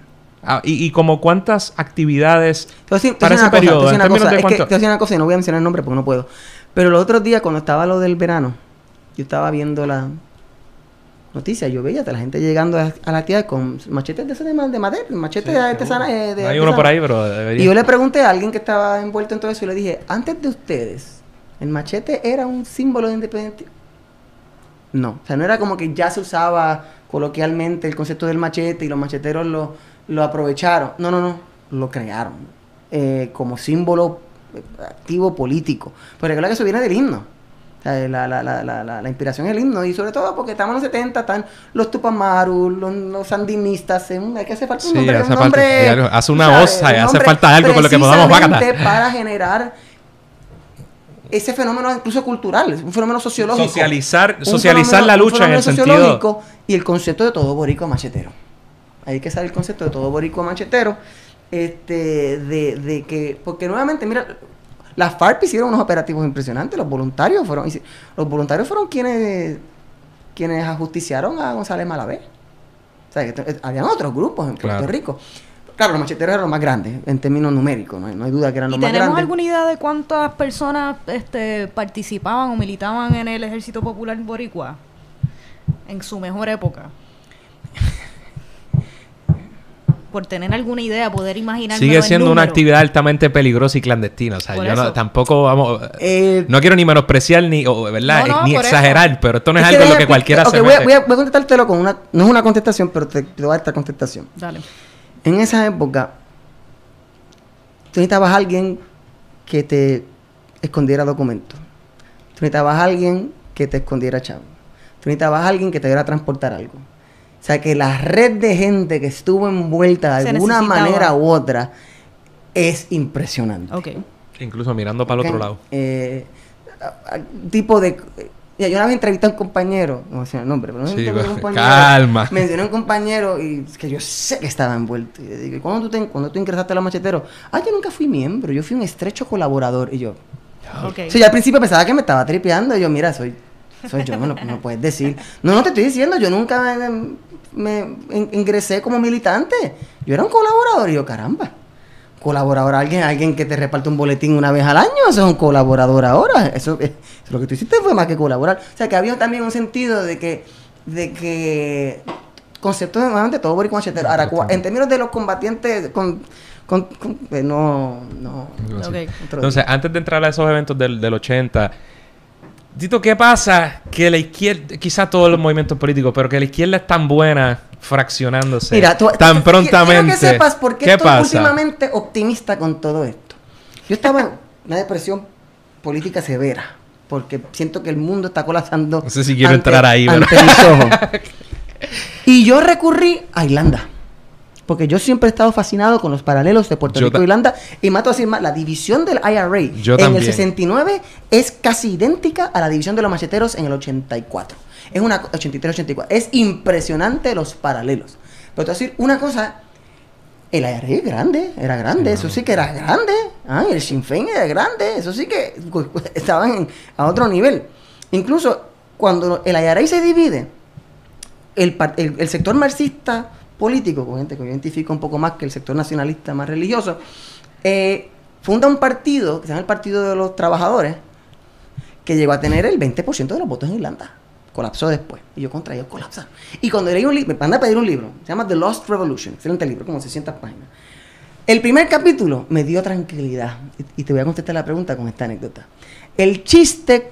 S2: y como cuántas actividades
S4: Te
S2: para ese periodo, en términos de cuánto...
S4: Te voy a decir una cosa y no voy a mencionar el nombre porque no puedo. Pero los otros días, cuando estaba lo del verano, yo estaba viendo la noticia, yo veía a la gente llegando a la actividad con machetes de madera, machetes artesanales.
S2: Hay uno por ahí, pero debería...
S4: Y yo le pregunté a alguien que estaba envuelto en todo eso y le dije, antes de ustedes, ¿el machete era un símbolo de independencia? No, o sea, no era como que ya se usaba coloquialmente el concepto del machete y los macheteros lo aprovecharon. No, lo crearon como símbolo activo político. Pero recuerda que eso viene del himno. O sea, la inspiración es el himno. Y sobre todo porque estamos en los 70, están los Tupac Amaru, los sandinistas. Hay que hacer falta un nombre.
S2: Hace una osa, hace falta algo con lo que podamos vacatar.
S4: Para generar ese fenómeno incluso cultural, es un fenómeno sociológico.
S2: Socializar la lucha en el sentido...
S4: Y el concepto de todo boricua machetero. Hay que saber el concepto de todo boricua machetero. De que... Porque nuevamente, mira, las FARC hicieron unos operativos impresionantes. Los voluntarios fueron quienes ajusticiaron a González Malavé. O sea, que habían otros grupos en Puerto Rico. Claro, los macheteros eran los más grandes, en términos numéricos, no hay duda que eran los más grandes.
S3: ¿Y tenemos alguna idea de cuántas personas participaban o militaban en el Ejército Popular Boricua en su mejor época? Por tener alguna idea, poder imaginar.
S2: Sigue siendo una actividad altamente peligrosa y clandestina. O sea, yo tampoco vamos... no quiero ni menospreciar ni exagerar, eso. Pero esto no es algo en lo que cualquiera se mete.
S4: Voy a contestártelo con una... No es una contestación, pero te voy a dar esta contestación.
S3: Dale.
S4: En esa época, tú necesitabas a alguien que te escondiera documentos. Tú necesitabas a alguien que te escondiera chavos. Tú necesitabas a alguien que te diera a transportar algo. O sea, que la red de gente que estuvo envuelta de alguna manera u otra es impresionante.
S3: Okay.
S2: Incluso mirando para el otro lado.
S4: Tipo de... Yo una vez entrevisté a un compañero, no sé el nombre, pero
S2: calma.
S4: Mencioné a un compañero y que yo sé que estaba envuelto. Y le digo, cuando tú ingresaste a los macheteros? Yo nunca fui miembro, yo fui un estrecho colaborador. Y yo,
S3: okay.
S4: Yo al principio pensaba que me estaba tripeando. Y yo, mira, soy yo, me lo puedes decir. No te estoy diciendo, yo nunca me ingresé como militante. Yo era un colaborador. Y yo, caramba, colaborador, alguien que te reparte un boletín una vez al año, eso es un colaborador ahora. Eso lo que tú hiciste fue más que colaborar. O sea, que había también un sentido de que conceptos de todo boricua machetero. Ahora, en términos de los combatientes no.
S3: Okay.
S2: Entonces, antes de entrar a esos eventos del 80, Tito, ¿qué pasa? Que la izquierda, quizás todos los movimientos políticos, pero que la izquierda es tan buena fraccionándose tan prontamente.
S4: Quiero que sepas por qué estoy últimamente optimista con todo esto. Yo estaba en una depresión política severa, porque siento que el mundo está colapsando.
S2: No sé si quiero entrar ahí,
S4: ante mis ojos. Y yo recurrí a Irlanda, porque yo siempre he estado fascinado con los paralelos de Puerto Rico e Irlanda. Y me atrevo a decir más, la división del IRA en el 69 es casi idéntica a la división de los macheteros en el 84. Es una 83-84. Es impresionante los paralelos. Pero te voy a decir una cosa, el IRA era grande, eso sí que era grande. El Sinn Féin era grande, eso sí que estaban a otro nivel. Incluso cuando el IRA se divide, el sector marxista político, con gente que yo identifico un poco más que el sector nacionalista más religioso, funda un partido que se llama el Partido de los Trabajadores, que llegó a tener el 20% de los votos en Irlanda. Colapsó después. Y yo contra ellos colapsaron. Y cuando leí un libro, me mandan a pedir un libro, se llama The Lost Revolution, excelente libro, como 600 páginas. El primer capítulo me dio tranquilidad. Y te voy a contestar la pregunta con esta anécdota. El chiste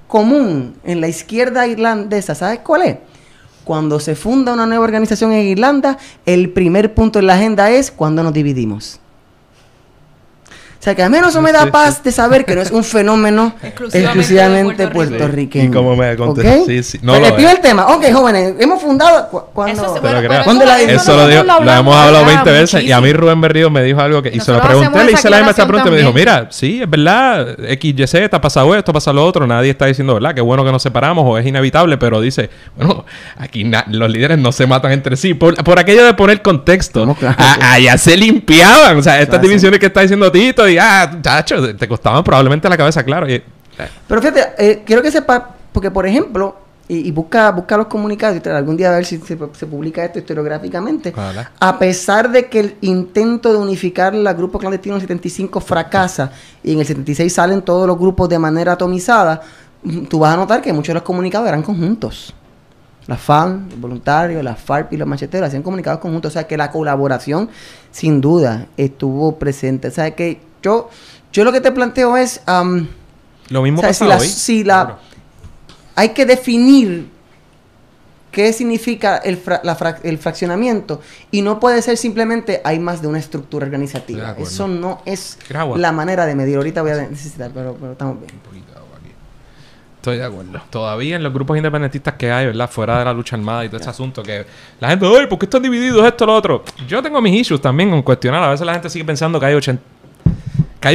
S4: común en la izquierda irlandesa, ¿sabes cuál es? Cuando se funda una nueva organización en Irlanda, el primer punto en la agenda es cuando nos dividimos. O sea, que al menos eso me da paz de saber que no es un fenómeno exclusivamente puertorriqueño.
S2: Y como me contestó,
S4: ¿Okay?
S2: sí. No,
S4: el primer tema. Ok, jóvenes, hemos fundado... ¿Cuándo?
S2: Lo hemos hablado 20 veces. Y a mí Rubén Berrío me dijo algo que... Y se lo pregunté, le hice la misma pregunta y me dijo, mira, sí, es verdad, XYZ, ha pasado esto, ha pasado lo otro. Nadie está diciendo, ¿verdad? Qué bueno que nos separamos o es inevitable. Pero dice, bueno, aquí los líderes no se matan entre sí. Por aquello de poner contexto. Allá se limpiaban. O sea, estas divisiones que está diciendo Tito y chacho, te costaban probablemente la cabeza, claro.
S4: Pero fíjate, quiero que sepa, porque por ejemplo, y busca los comunicados, y algún día a ver si se publica esto historiográficamente, a pesar de que el intento de unificar el grupo clandestino en el 75 fracasa, y en el 76 salen todos los grupos de manera atomizada, tú vas a notar que muchos de los comunicados eran conjuntos. La FAN, los voluntarios, la FARP y los macheteros hacían comunicados conjuntos. O sea, que la colaboración, sin duda, estuvo presente. O sea, que yo lo que te planteo es...
S2: lo mismo pasa hoy.
S4: Claro. Hay que definir qué significa el fraccionamiento. Y no puede ser simplemente hay más de una estructura organizativa. Eso no es la manera de medir. Ahorita voy a necesitar, pero estamos bien.
S2: Estoy de acuerdo. Todavía en los grupos independentistas que hay, ¿verdad? Fuera de la lucha armada y todo ese asunto, que la gente, ¡ay! ¿Por qué están divididos esto o lo otro? Yo tengo mis issues también con cuestionar. A veces la gente sigue pensando que hay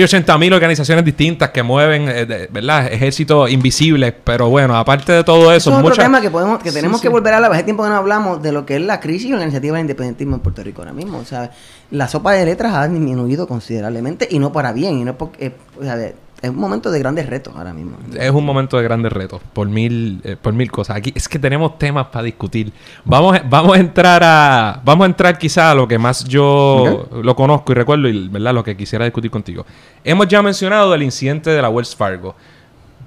S2: 80,000 organizaciones distintas que mueven, ¿verdad? Ejércitos invisibles. Pero bueno, aparte de todo eso...
S4: Es otro tema que tenemos que volver a hablar. Hace tiempo que no hablamos de lo que es la crisis organizativa del independentismo en Puerto Rico ahora mismo. O sea, la sopa de letras ha disminuido considerablemente y no para bien. Y no porque... es un momento de grandes retos ahora mismo.
S2: Es un momento de grandes retos por mil cosas. Aquí es que tenemos temas para discutir. Vamos a entrar quizá a lo que más yo lo conozco y recuerdo y, ¿verdad?, lo que quisiera discutir contigo. Hemos ya mencionado el incidente de la Wells Fargo.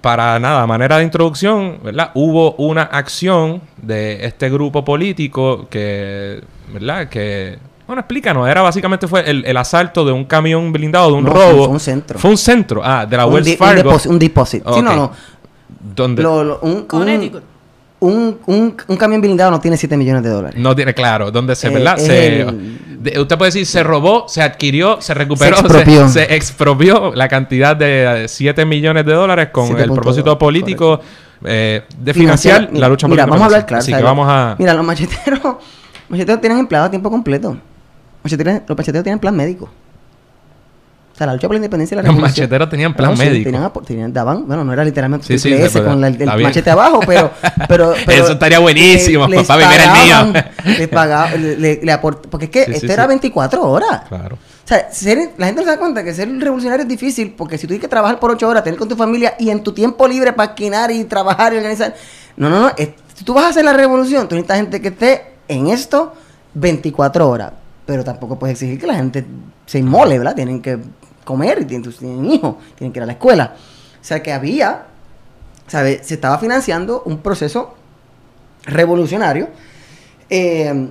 S2: Para nada, a manera de introducción, ¿verdad? Hubo una acción de este grupo político que, ¿verdad?, que... Bueno, explícanos. Básicamente fue el asalto de un camión blindado, de un robo.
S4: Fue un centro.
S2: Fue un centro. De la Wells Fargo.
S4: Un depósito.
S2: Okay.
S4: Sí, no.
S2: ¿Dónde?
S4: Un camión blindado no tiene $7 millones.
S2: No tiene, claro. ¿Dónde se, verdad? Usted puede decir, se robó, se adquirió, se recuperó, se expropió la cantidad de $7 millones con el propósito político de financiar la lucha política.
S4: Mira, vamos a hablar claro.
S2: Así que vamos a...
S4: Mira, los macheteros tienen empleados a tiempo completo. Los macheteros tienen plan médico. O sea, la lucha por la independencia y la revolución.
S2: Los macheteros tenían plan médico.
S4: Daban, bueno, no era literalmente
S2: sí,
S4: con el machete abajo, pero
S2: eso estaría buenísimo para vivir el mío.
S4: Les pagaban, porque es que era 24 horas.
S2: Claro.
S4: O sea, la gente no se da cuenta que ser revolucionario es difícil, porque si tú tienes que trabajar por 8 horas, tener con tu familia y en tu tiempo libre para esquinar y trabajar y organizar. No. Si tú vas a hacer la revolución, tú necesitas gente que esté en esto 24 horas. Pero tampoco puedes exigir que la gente se inmole, ¿verdad? Tienen que comer y tienen hijos, tienen que ir a la escuela. O sea, que se estaba financiando un proceso revolucionario que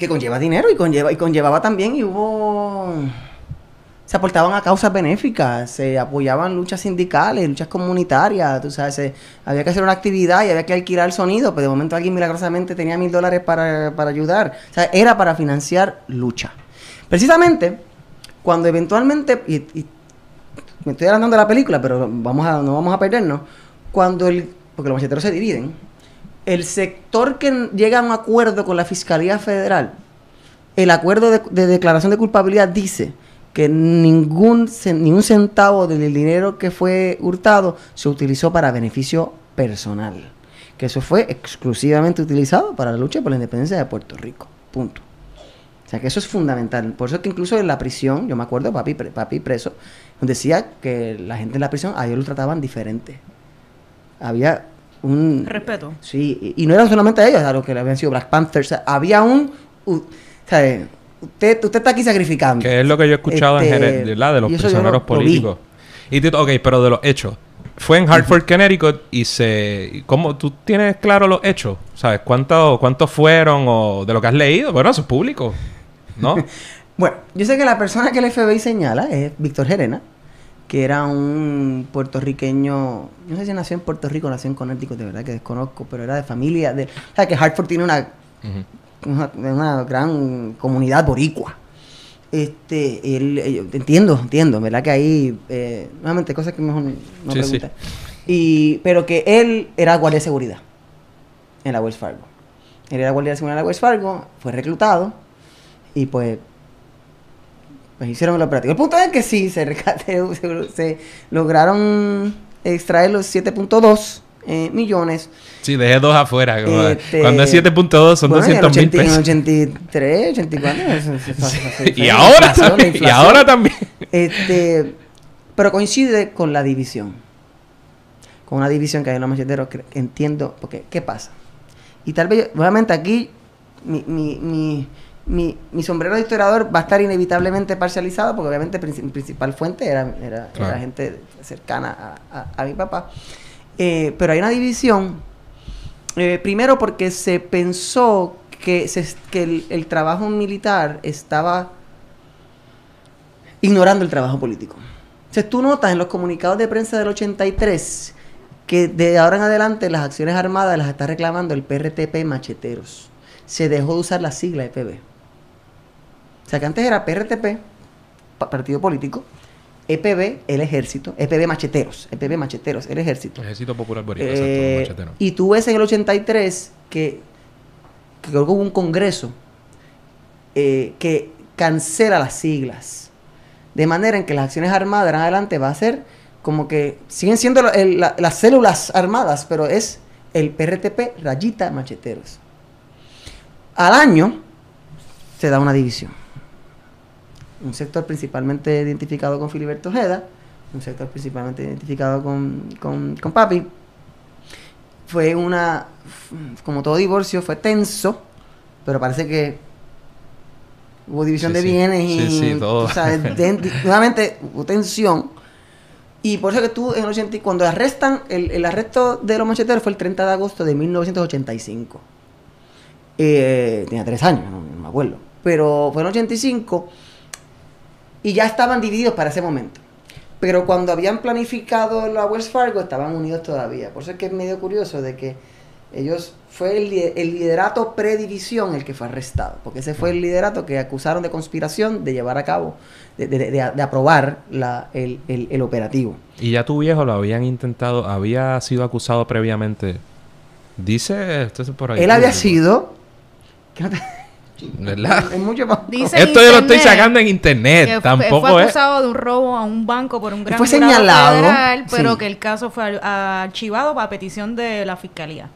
S4: conlleva dinero y conllevaba también, se aportaban a causas benéficas, se apoyaban luchas sindicales, luchas comunitarias, tú sabes, había que hacer una actividad y había que alquilar sonido, pero de momento alguien milagrosamente tenía $1,000 para ayudar. O sea, era para financiar lucha. Precisamente, cuando eventualmente, y me estoy adelantando de la película, pero no vamos a perdernos, porque los macheteros se dividen, el sector que llega a un acuerdo con la Fiscalía Federal, el acuerdo de declaración de culpabilidad dice que ni un centavo del dinero que fue hurtado se utilizó para beneficio personal. Que eso fue exclusivamente utilizado para la lucha por la independencia de Puerto Rico. Punto. O sea que eso es fundamental. Por eso es que incluso en la prisión, yo me acuerdo, papi preso, decía que la gente en la prisión, a ellos los trataban diferente. Había un...
S3: respeto.
S4: Sí, y no eran solamente a ellos, a los que habían sido Black Panthers. O sea, había ¿sabes? Usted está aquí sacrificando.
S2: Que es lo que yo he escuchado en general, ¿verdad? De los prisioneros políticos. Y pero de los hechos. Fue en Hartford, Connecticut, ¿cómo tú tienes claro los hechos? ¿Sabes? ¿Cuántos fueron o de lo que has leído? Bueno, eso es público, ¿no?
S4: Bueno, yo sé que la persona que el FBI señala es Víctor Gerena, que era un puertorriqueño, no sé si nació en Puerto Rico o nació en Connecticut, de verdad que desconozco, pero era de familia o sea, que Hartford tiene una gran comunidad boricua. entiendo, ¿verdad? Que ahí, nuevamente, cosas que mejor no preguntar. Pero que él era guardia de seguridad en la Wells Fargo. Él era guardia de seguridad en la Wells Fargo, fue reclutado y pues hicieron el operativo. El punto es que sí, se lograron extraer los 7.2 millones.
S2: Sí, dejé 2 afuera. Cuando es 7.2 son 200,000 pesos.
S4: En 83, 84.
S2: Y ahora también.
S4: Pero coincide con la división. Con una división que hay en los macheteros, que entiendo. Porque, ¿qué pasa? Y tal vez, nuevamente aquí, mi sombrero de historiador va a estar inevitablemente parcializado, porque obviamente mi principal fuente era gente cercana a mi papá. Pero hay una división, primero porque se pensó que el trabajo militar estaba ignorando el trabajo político. Entonces tú notas en los comunicados de prensa del 83 que de ahora en adelante las acciones armadas las está reclamando el PRTP Macheteros. Se dejó de usar la sigla EPB. O sea que antes era PRTP, partido político, EPB, el ejército, EPB Macheteros, el ejército.
S2: Ejército Popular Boricua, exacto, machetero.
S4: Y tú ves en el 83 que creo que hubo un congreso que cancela las siglas. De manera en que las acciones armadas en adelante va a ser como que siguen siendo las células armadas, pero es el PRTP rayita Macheteros. Al año se da una división. Un sector principalmente identificado con Filiberto Ojeda, un sector principalmente identificado con papi. Fue como todo divorcio, fue tenso, pero parece que hubo división de bienes y
S2: todo.
S4: O sea, nuevamente hubo tensión. Y por eso que tú en el 80, cuando arrestan, el arresto de los macheteros fue el 30 de agosto de 1985. Tenía 3 años, no me acuerdo. Pero fue en el 85 y ya estaban divididos para ese momento. Pero cuando habían planificado la Wells Fargo, estaban unidos todavía. Por eso es que es medio curioso de que ellos... Fue el liderato predivisión el que fue arrestado. Porque ese fue el liderato que acusaron de conspiración de llevar a cabo, de aprobar el operativo.
S2: Y ya tu viejo lo habían intentado, había sido acusado previamente. Dice, esto es por ahí.
S4: Él había sido...
S2: ¿Verdad?
S4: Es mucho más...
S2: Esto yo lo estoy sacando en internet. Tampoco
S3: fue acusado de un robo a un banco por un gran
S4: fue
S3: jurado
S4: señalado,
S3: federal, pero
S4: sí,
S3: que el caso fue archivado a petición de la fiscalía.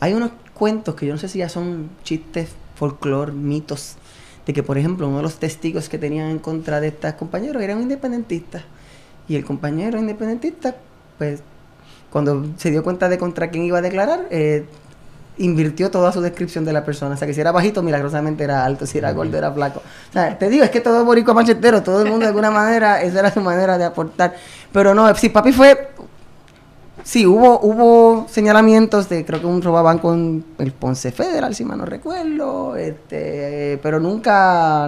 S4: Hay unos cuentos que yo no sé si ya son chistes, folclore, mitos, de que, por ejemplo, uno de los testigos que tenían en contra de estas compañeros era un independentista. Y el compañero independentista, pues, cuando se dio cuenta de contra quién iba a declarar, invirtió toda su descripción de la persona. O sea, que si era bajito, milagrosamente era alto, si era gordo, era flaco. O sea, te digo, es que todo boricua machetero, todo el mundo de alguna manera, esa era su manera de aportar. Pero no, si papi fue... Sí, hubo señalamientos de, creo que un robabanco en el Ponce Federal, si mal no recuerdo, pero nunca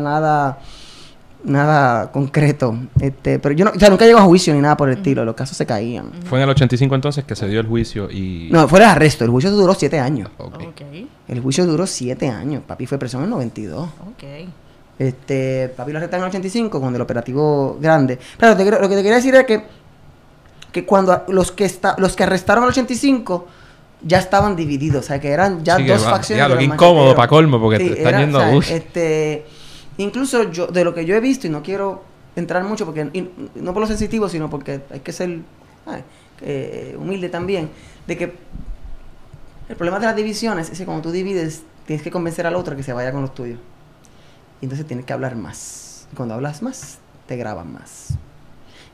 S4: nada concreto. Pero yo no, o sea, nunca llegó a juicio ni nada por el estilo, los casos se caían.
S2: Fue en el 85 entonces que se dio el juicio y...
S4: No, fue el arresto, el juicio duró 7 años.
S3: Okay.
S4: El juicio duró 7 años, papi fue preso en el 92.
S3: Okay.
S4: Papi lo arrestaron en el 85 con el operativo grande. Pero lo que te quería decir es que cuando los que arrestaron en el 85 ya estaban divididos, o sea, que eran ya dos facciones.
S2: Ya, lo que incómodo para colmo, porque
S4: sí,
S2: te están yendo a...
S4: incluso yo, de lo que yo he visto, y no quiero entrar mucho, porque no por lo sensitivo, sino porque hay que ser humilde también, de que el problema de las divisiones es que cuando tú divides, tienes que convencer al otro que se vaya con los tuyos. Y entonces tienes que hablar más. Y cuando hablas más, te graban más.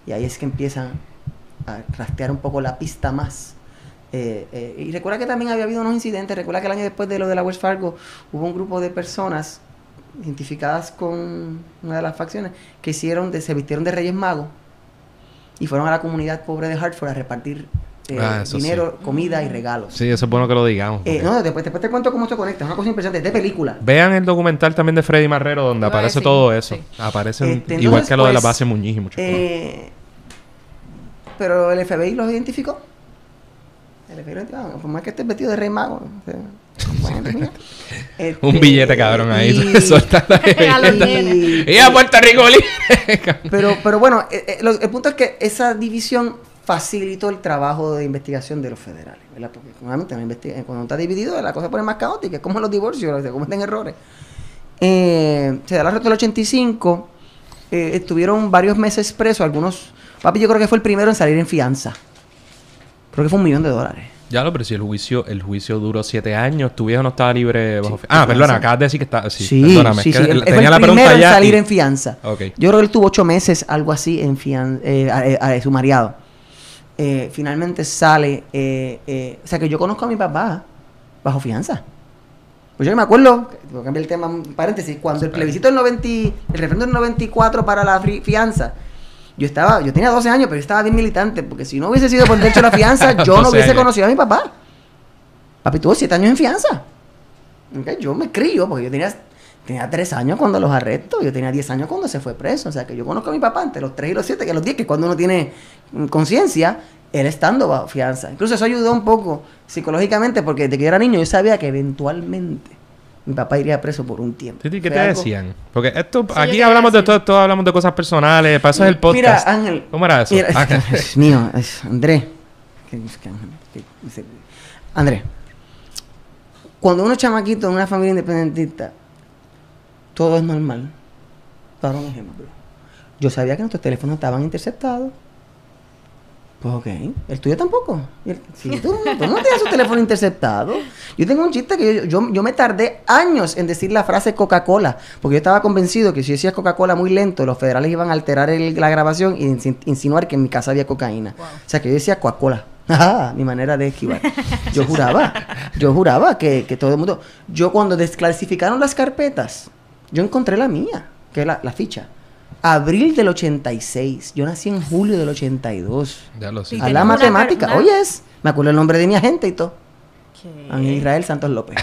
S4: Y ahí es que empiezan a rastrear un poco la pista más. Y recuerda que también había habido unos incidentes. Recuerda que el año después de lo de la Wells Fargo hubo un grupo de personas identificadas con una de las facciones que se vistieron de Reyes Magos y fueron a la comunidad pobre de Hartford a repartir dinero, comida y regalos.
S2: Sí, eso es bueno que lo digamos.
S4: No, después te cuento cómo se conecta. Es una cosa impresionante, es de película.
S2: Vean el documental también de Freddy Marrero donde aparece todo eso. Sí. Aparecen igual que lo de la base Muñiz y muchas cosas. Pero el FBI los identificó. El FBI los identificó. Por más que estés vestido de Rey Mago.
S4: Bueno, mira.
S2: Un billete, cabrón, ahí.
S3: A los nenes.
S2: ¡Y a Puerto Rico libre!
S4: Pero bueno, el punto es que esa división facilitó el trabajo de investigación de los federales, ¿verdad? Porque normalmente cuando está dividido la cosa se pone más caótica, es como los divorcios, se cometen errores. Se da la arresto del 85, estuvieron varios meses presos, algunos... Papi, yo creo que fue el primero en salir en fianza. Creo que fue $1 millón.
S2: Ya lo, pero si el juicio duró 7 años, tu viejo no estaba libre bajo fianza. Perdona, acabas de decir que está... Sí, perdóname.
S4: Sí,
S2: es que
S4: él fue
S2: tenía
S4: el
S2: la pregunta
S4: primero en
S2: ya
S4: salir en fianza.
S2: Okay.
S4: Yo creo que él tuvo 8 meses, algo así, en sumariado. Finalmente sale... o sea, que yo conozco a mi papá bajo fianza. Pues yo me acuerdo, voy a cambiar el tema, paréntesis, cuando el plebiscito del el referéndum del 94 para la fianza... Yo tenía 12 años, pero yo estaba bien militante, porque si no hubiese sido por derecho a la fianza, yo no hubiese conocido a mi papá. Papi tuvo 7 años en fianza. ¿Okay? Yo me crío, porque yo tenía 3 años cuando los arresto, yo tenía 10 años cuando se fue preso. O sea, que yo conozco a mi papá entre los 3 y los 7, que a los 10, que cuando uno tiene conciencia, él estando bajo fianza. Incluso eso ayudó un poco psicológicamente, porque desde que yo era niño yo sabía que eventualmente mi papá iría preso por un tiempo.
S2: ¿Qué te decían? Porque aquí hablamos de todo, hablamos de cosas personales, para eso es el podcast.
S4: Mira, Ángel.
S2: ¿Cómo era eso?
S4: Dios mío, Andrés. Andrés, cuando uno es chamaquito en una familia independentista, todo es normal. Para un ejemplo, yo sabía que nuestros teléfonos estaban interceptados. Pues ok, el tuyo tampoco. Sí, tú no tienes su teléfono interceptado. Yo tengo un chiste que yo me tardé años en decir la frase Coca-Cola, porque yo estaba convencido que si decía Coca-Cola muy lento, los federales iban a alterar la grabación y insinuar que en mi casa había cocaína. Wow. O sea, que yo decía Coca-Cola. Mi manera de esquivar. Yo juraba que todo el mundo... Yo cuando desclasificaron las carpetas, yo encontré la mía, que es la ficha. Abril del 86. Yo nací en julio del 82.
S2: Ya lo sé.
S4: A la matemática. Oyes, me acuerdo el nombre de mi agente y todo. Ángel Israel Santos López.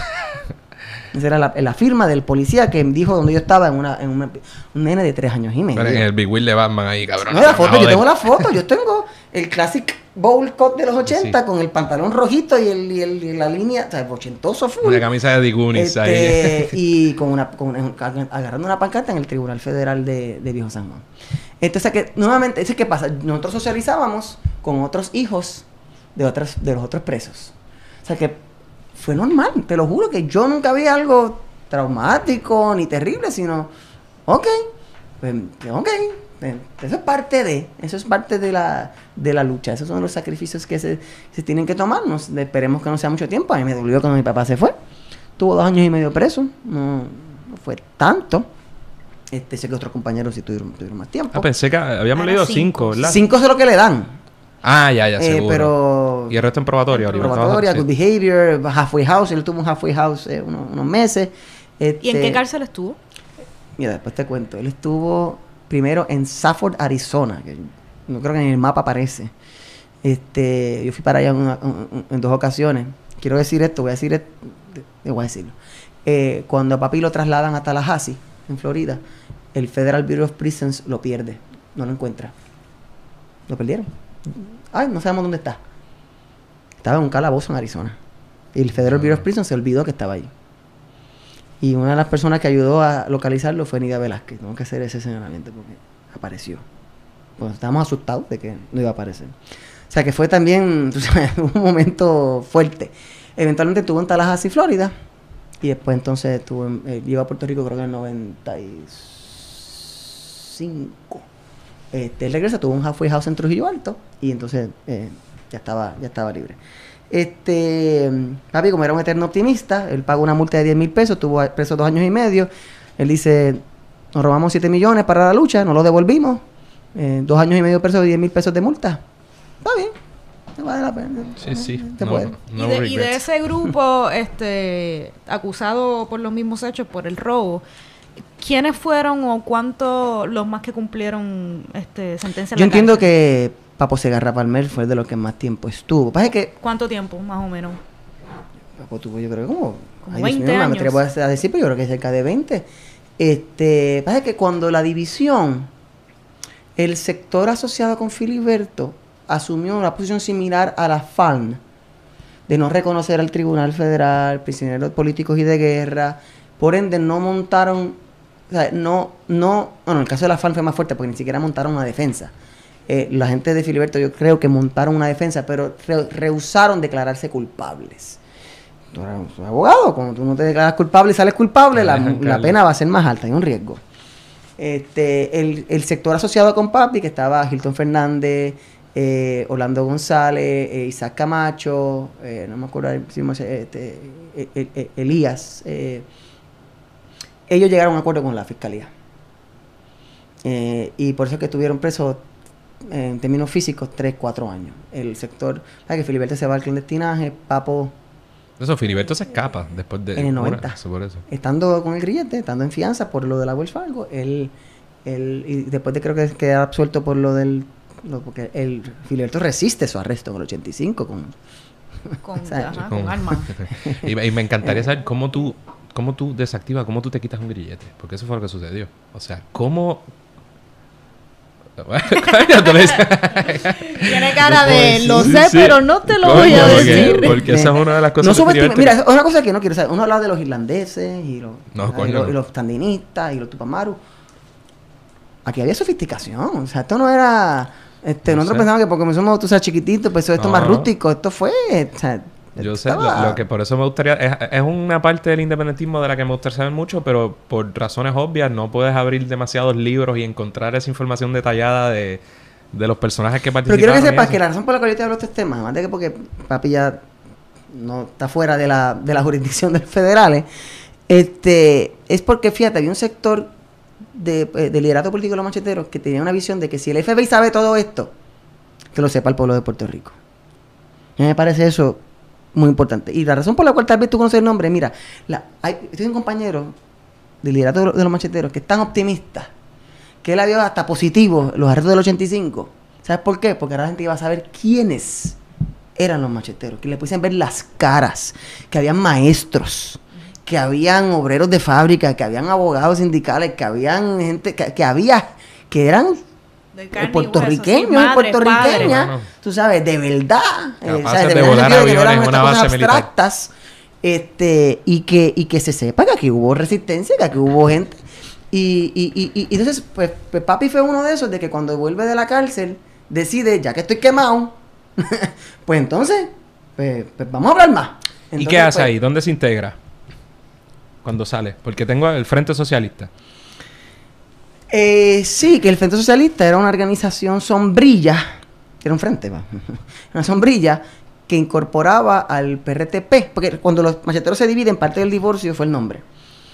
S4: Esa era la firma del policía que dijo donde yo estaba un nene de 3 años y medio.
S2: Pero en el Big Wheel de Batman ahí, cabrón.
S4: No, la foto, yo tengo la foto. Yo tengo el Classic Bowl Cut de los 80 sí. Con el pantalón rojito y la línea, o sea, ochentoso full.
S2: Una camisa de Digunis ahí.
S4: Y agarrando una pancarta en el Tribunal Federal de Viejo San Juan. Entonces, que nuevamente, eso es que pasa. Nosotros socializábamos con otros hijos de los otros presos. O sea que fue normal, te lo juro que yo nunca vi algo traumático ni terrible, sino, ok, eso es parte de la lucha, esos son los sacrificios que se tienen que tomar, esperemos que no sea mucho tiempo. A mí me dolió cuando mi papá se fue, tuvo 2 años y medio preso, no fue tanto. Sé que otros compañeros sí tuvieron más tiempo.
S2: Pensé que habíamos leído 5, ¿verdad?
S4: 5 es lo que le dan.
S2: Ya, seguro.
S4: Pero...
S2: Y el resto en probatoria.
S4: Probatoria, good behavior, halfway house. Él tuvo un halfway house unos meses.
S3: ¿Y en qué cárcel estuvo?
S4: Mira, después te cuento. Él estuvo primero en Safford, Arizona, que no creo que en el mapa aparece. Yo fui para allá en 2 ocasiones. Quiero decir esto, voy a decirlo. Cuando a papi lo trasladan a Tallahassee, en Florida, el Federal Bureau of Prisons lo pierde. No lo encuentra. Lo perdieron. No sabemos dónde está. Estaba en un calabozo en Arizona. Y el Federal Bureau of Prisons se olvidó que estaba ahí. Y una de las personas que ayudó a localizarlo fue Nidia Velázquez. Tengo que hacer ese señalamiento porque apareció. Pues estábamos asustados de que no iba a aparecer. O sea que fue también un momento fuerte. Eventualmente estuvo en Tallahassee, Florida. Y después entonces llegó a Puerto Rico creo que en el 95. Él regresa, tuvo un halfway house en Trujillo Alto y entonces ya estaba libre. Papi, como era un eterno optimista, él pagó una multa de $10,000, estuvo preso 2 años y medio. Él dice, nos robamos 7 millones para la lucha, no lo devolvimos. 2 años y medio preso de $10,000 de multa. Está bien, no vale la pena.
S2: Sí.
S3: Y de ese grupo acusado por los mismos hechos, por el robo, ¿quiénes fueron o cuántos los más que cumplieron sentencia?
S4: Yo entiendo que Papo Segarra Palmer fue de los que más tiempo estuvo.
S3: ¿Cuánto tiempo, más o menos?
S4: Papo tuvo, yo creo, como
S3: 20 años.
S4: No me atrevo a decir, pero yo creo que cerca de 20. Pasa que cuando la división, el sector asociado con Filiberto asumió una posición similar a la FALN, de no reconocer al Tribunal Federal, prisioneros políticos y de guerra. Por ende, no montaron, o sea, bueno, el caso de la FARC fue más fuerte porque ni siquiera montaron una defensa. La gente de Filiberto yo creo que montaron una defensa, pero rehusaron declararse culpables. Tú eres un abogado, cuando tú no te declaras culpable y sales culpable, la pena va a ser más alta, hay un riesgo. El sector asociado con Papi, que estaba Hilton Fernández, Orlando González, Isaac Camacho, no me acuerdo, Elías, ellos llegaron a un acuerdo con la fiscalía. Y por eso es que estuvieron presos en términos físicos 3-4 años. El sector, ¿sabes? Que Filiberto se va al clandestinaje, Papo...
S2: Eso, Filiberto se escapa después de...
S4: En el 90.
S2: Por eso.
S4: Estando con el grillete, estando en fianza por lo de la Wells Fargo, y después de creo que quedar absuelto por porque el Filiberto resiste su arresto en el 85
S3: con
S2: con
S3: armas.
S2: y me encantaría saber cómo tú desactivas, cómo tú te quitas un grillete. Porque eso fue lo que sucedió. O sea, ¿cómo...?
S3: Tiene cara de lo sé,
S2: sí,
S3: pero no te lo voy a decir.
S2: Porque esa es una de las cosas
S4: mira, es una cosa que no quiero saber. Uno habla de los irlandeses y los sandinistas y los tupamaros. Aquí había sofisticación. O sea, esto no era... nosotros pensábamos que porque somos, tú sabes, chiquititos, pues esto es más rústico. Esto fue... O sea,
S2: yo sé, lo que por eso me gustaría... Es una parte del independentismo de la que me gustaría saber mucho, pero por razones obvias no puedes abrir demasiados libros y encontrar esa información detallada de los personajes que participaron.
S4: Pero quiero que sepas que la razón por la cual yo te hablo de estos temas, además de que porque Papi ya no está fuera de la jurisdicción de los federales, es porque, fíjate, había un sector de liderato político de los macheteros que tenía una visión de que si el FBI sabe todo esto, que lo sepa el pueblo de Puerto Rico. A mí me parece eso muy importante. Y la razón por la cual tal vez tú conoces el nombre, mira, tengo un compañero de liderato de los macheteros que es tan optimista que él había hasta positivo los arrestos del 85. ¿Sabes por qué? Porque ahora la gente iba a saber quiénes eran los macheteros, que le pudiesen ver las caras, que habían maestros, que habían obreros de fábrica, que habían abogados sindicales, que habían gente, que eran puertorriqueños y puertorriqueñas, tú sabes, de verdad,
S2: capaces de volar aviones en una base
S4: abstractas, y que se sepa que aquí hubo resistencia, que aquí hubo gente. Y entonces, pues Papi fue uno de esos, de que cuando vuelve de la cárcel, decide, ya que estoy quemado, pues entonces, pues vamos a hablar más. Entonces,
S2: ¿y qué hace ahí? ¿Dónde se integra? Cuando sale. Porque tengo el Frente Socialista.
S4: Sí, que el Frente Socialista era una organización sombrilla, era un frente, una sombrilla que incorporaba al PRTP, porque cuando los macheteros se dividen, parte del divorcio fue el nombre.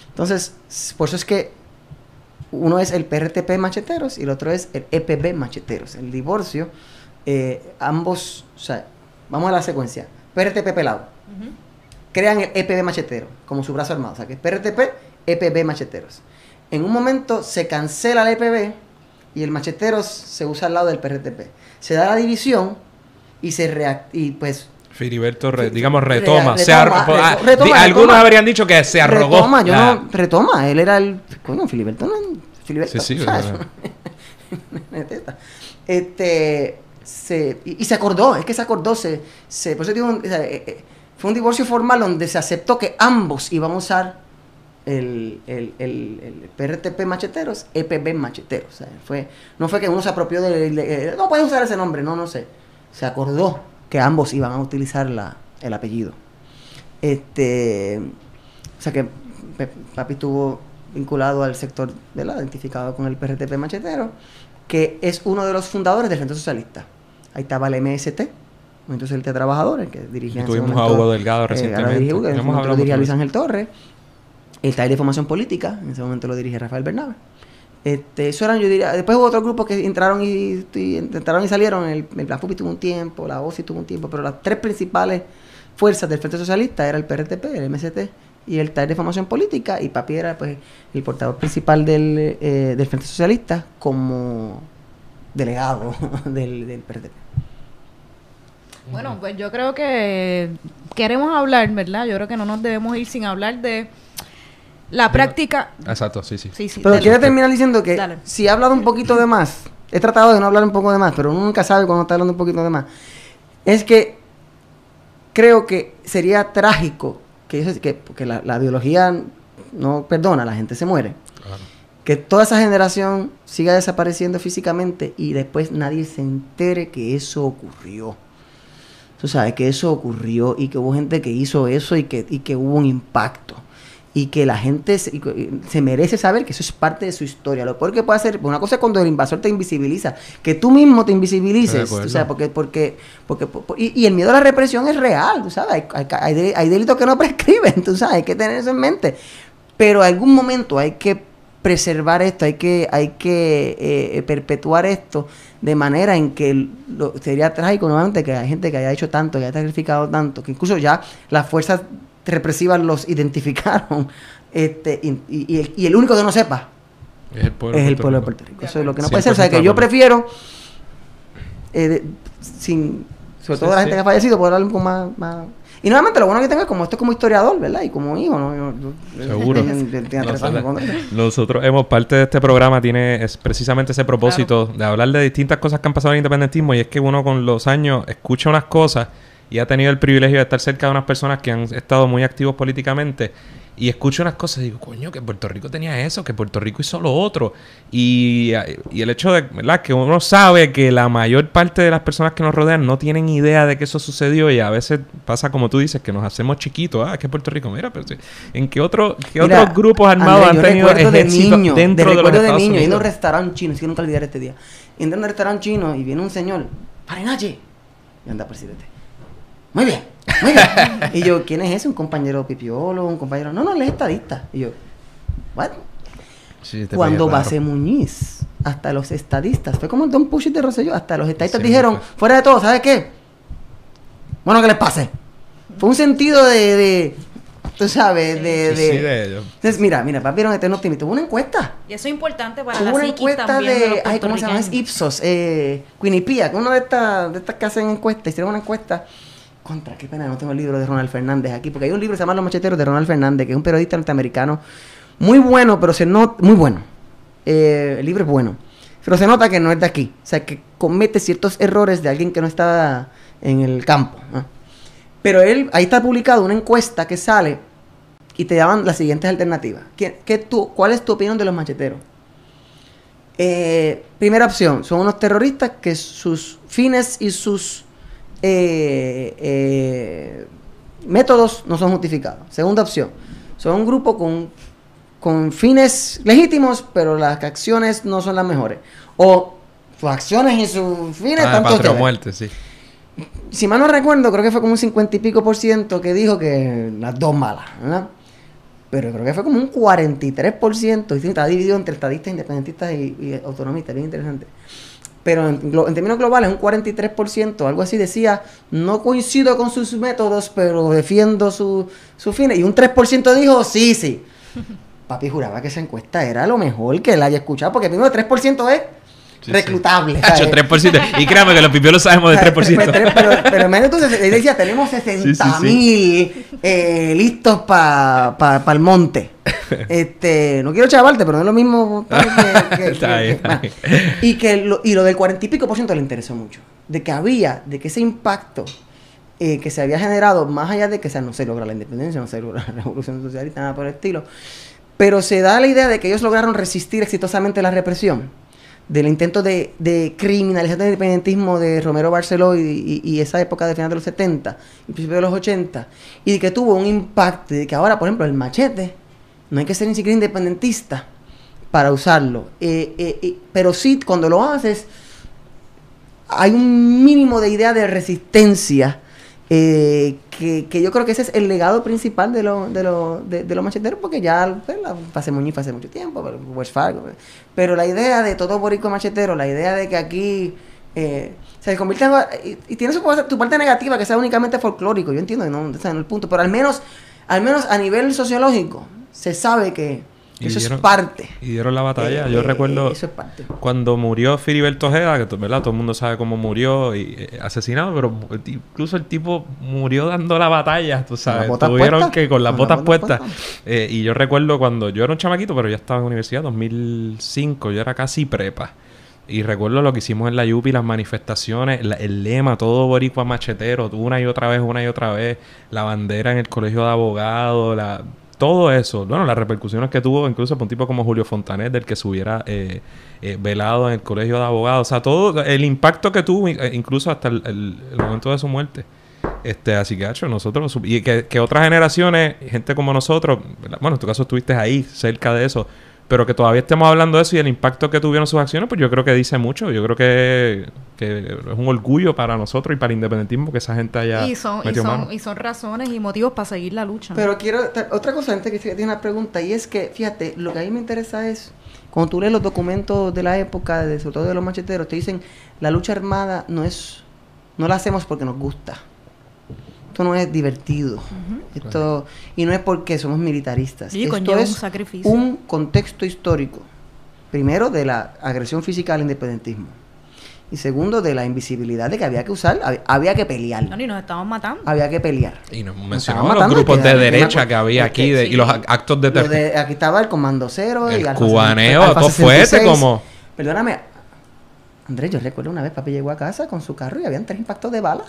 S4: Entonces, por eso es que uno es el PRTP Macheteros y el otro es el EPB Macheteros. El divorcio, ambos, o sea, vamos a la secuencia. PRTP pelado. Crean el EPB Machetero como su brazo armado. O sea, que es PRTP, EPB Macheteros. En un momento se cancela el EPB y el Macheteros se usa al lado del PRTP. Se da la división y pues...
S2: Filiberto, retoma.
S4: Retoma.
S2: Algunos habrían dicho que se arrogó.
S4: Retoma. Él era el... Coño, Filiberto no es... Filiberto,
S2: sí,
S4: y se acordó. Es que se acordó. Por eso digo... fue un divorcio formal donde se aceptó que ambos iban a usar el PRTP Macheteros, EPB Macheteros. O sea, no fue que uno se apropió no puede usar ese nombre, no sé. Se acordó que ambos iban a utilizar el apellido. O sea que Papi estuvo vinculado al sector identificado con el PRTP Machetero, que es uno de los fundadores del Frente Socialista. Ahí estaba el MST, Movimiento Social de Trabajadores, que dirigía...
S2: Tuvimos a Hugo Delgado recientemente.
S4: En ese momento lo dirigía Luis Ángel Torres. El taller de formación política, en ese momento lo dirige Rafael Bernabe. Eso eran, yo diría... Después hubo otros grupos que entraron y salieron. El Black Puppy tuvo un tiempo, la OSI tuvo un tiempo, pero las tres principales fuerzas del Frente Socialista era el PRTP, el MST y el taller de formación política, y Papi era pues el portador principal del Frente Socialista como delegado del PRTP.
S3: Bueno, pues yo creo que queremos hablar, ¿verdad? Yo creo que no nos debemos ir sin hablar de la práctica...
S2: Exacto, sí.
S4: Pero quiero terminar diciendo que si he hablado un poquito de más, he tratado de no hablar un poco de más, pero uno nunca sabe cuando está hablando un poquito de más, es que creo que sería trágico que la biología no perdona, la gente se muere. Claro. Que toda esa generación siga desapareciendo físicamente y después nadie se entere que eso ocurrió. Tú sabes que eso ocurrió y que hubo gente que hizo eso y que hubo un impacto. Y que la gente se merece saber que eso es parte de su historia. Lo peor que puede hacer, una cosa es cuando el invasor te invisibiliza, que tú mismo te invisibilices, o sea, y el miedo a la represión es real, tú sabes, hay delitos que no prescriben, tú sabes, hay que tener eso en mente. Pero en algún momento hay que preservar esto, hay que perpetuar esto de manera en que sería trágico nuevamente que hay gente que haya hecho tanto, que haya sacrificado tanto, que incluso ya las fuerzas represivas los identificaron, y el único que no sepa es el pueblo de Puerto Rico. Eso es lo que no puede ser. O sea, que yo prefiero, sobre todo la gente que ha fallecido, poder hablar un poco más. Y nuevamente lo bueno que tengo es como esto como historiador, ¿verdad? Y como hijo, ¿no?
S2: Seguro. Nosotros parte de este programa es precisamente ese propósito de hablar de distintas cosas que han pasado en el independentismo, y es que uno con los años escucha unas cosas y ha tenido el privilegio de estar cerca de unas personas que han estado muy activos políticamente, y escucho unas cosas y digo, coño, que Puerto Rico tenía eso, que Puerto Rico hizo lo otro. Y el hecho de, ¿verdad?, que uno sabe que la mayor parte de las personas que nos rodean no tienen idea de que eso sucedió, y a veces pasa como tú dices, que nos hacemos chiquitos. Que Puerto Rico, mira, pero ¿en qué otros grupos armados han tenido ejército dentro de los Estados Unidos?
S4: Yendo a un restaurante chino, si nunca olvidar este día. Yendo a un restaurante chino y viene un señor, ¡Parenache! Y anda, presidente. Muy bien. Y yo, ¿quién es ese? ¿Un compañero pipiolo? ¿Un compañero? No, él es estadista. Y yo, ¿what? Sí, cuando Base Muñiz, hasta los estadistas, fue como el Don Pushit de Rosselló, hasta los estadistas dijeron, fuera de todo, ¿sabes qué? Bueno, que les pase. Fue un sentido tú sabes, Entonces, mira, papi, era un eterno optimista. Hubo una encuesta.
S3: Y eso es importante para la
S4: psiquis
S3: encuesta
S4: también de los ¿cómo se llama? Es Ipsos, Quinnipiac, una de estas que hacen encuestas, hicieron una encuesta. Qué pena, no tengo el libro de Ronald Fernández aquí, porque hay un libro que se llama Los Macheteros de Ronald Fernández, que es un periodista norteamericano muy bueno, pero muy bueno. El libro es bueno, pero se nota que no es de aquí, o sea, que comete ciertos errores de alguien que no está en el campo, ¿no? Pero ahí está publicado una encuesta que sale y te daban las siguientes alternativas. ¿Cuál es tu opinión de los macheteros? Primera opción, son unos terroristas que sus fines y sus métodos no son justificados. Segunda opción, son un grupo con fines legítimos, pero las acciones no son las mejores. O sus acciones y sus fines tanto
S2: patria o muerte, sí.
S4: Si mal no recuerdo, creo que fue como un 50 y pico % que dijo que las dos malas, ¿verdad? Pero creo que fue como un 43%, y está dividido entre estadistas, independentistas y autonomistas, bien interesante. Pero en términos globales, un 43%, algo así, decía, no coincido con sus métodos, pero defiendo su fines. Y un 3% dijo, sí. Papi juraba que esa encuesta era lo mejor que él haya escuchado, porque primero el 3% es reclutable.
S2: Sí. 3%. Y créame que los pipiolos sabemos del 3%.
S4: Pero en medio entonces, él decía, tenemos 60,000 listos para el monte. No quiero chavarte, pero no es lo mismo y lo del 40 y pico % le interesó mucho. De que ese impacto que se había generado, más allá de que no se logra la independencia, no se logra la revolución socialista, nada por el estilo, pero se da la idea de que ellos lograron resistir exitosamente la represión, del intento de criminalizar el independentismo de Romero Barceló y esa época de final de los 70 y principios de los 80, y de que tuvo un impacto, de que ahora, por ejemplo, el machete, no hay que ser ni siquiera independentista para usarlo, pero sí, cuando lo haces, hay un mínimo de idea de resistencia, que yo creo que ese es el legado principal de los macheteros, porque ya Base Muñiz hace mucho tiempo, Wells Fargo, pero la idea de todo boricua machetero, la idea de que aquí se convierte y tiene su parte negativa, que sea únicamente folclórico, yo entiendo que no es el punto, pero al menos a nivel sociológico se sabe que eso es parte.
S2: Y dieron la batalla. Yo recuerdo
S4: eso es parte.
S2: Cuando murió Filiberto Ojeda, que ¿verdad? Todo el mundo sabe cómo murió y asesinado, pero incluso el tipo murió dando la batalla, tú sabes. Tuvieron que con las botas puestas. Y yo recuerdo cuando yo era un chamaquito, pero ya estaba en universidad, 2005, yo era casi prepa. Y recuerdo lo que hicimos en la Yupi, las manifestaciones, el lema, todo boricua machetero, una y otra vez, la bandera en el colegio de abogados, todo eso. Bueno, las repercusiones que tuvo incluso por un tipo como Julio Fontanet, del que se hubiera velado en el colegio de abogados. O sea, todo el impacto que tuvo, incluso hasta el momento de su muerte. Así que, hecho, nosotros... Y que otras generaciones, gente como nosotros... Bueno, en tu caso estuviste ahí, cerca de eso... Pero que todavía estemos hablando de eso y el impacto que tuvieron sus acciones, pues yo creo que dice mucho. Yo creo que es un orgullo para nosotros y para el independentismo que esa gente haya metido mano.
S3: Y son razones y motivos para seguir la lucha.
S4: Pero quiero... Otra cosa, antes que tiene una pregunta, y es que, fíjate, lo que a mí me interesa es... Cuando tú lees los documentos de la época, sobre todo de los macheteros, te dicen, la lucha armada no la hacemos porque nos gusta. Esto no es divertido. Esto, y no es porque somos militaristas.
S3: Sí,
S4: esto es
S3: un sacrificio.
S4: Un contexto histórico. Primero, de la agresión física al independentismo. Y segundo, de la invisibilidad de que había que usar, había que pelear.
S3: No, ni nos estaban matando.
S4: Había que pelear.
S2: Y nos mencionamos los grupos de derecha que había aquí y los actos de
S4: aquí estaba el Comando Cero,
S2: el
S4: Alfa
S2: cubaneo,
S4: Alfa
S2: todo
S4: 66.
S2: fuerte como...
S4: Perdóname, Andrés, yo recuerdo una vez papi llegó a casa con su carro y habían 3 impactos de bala.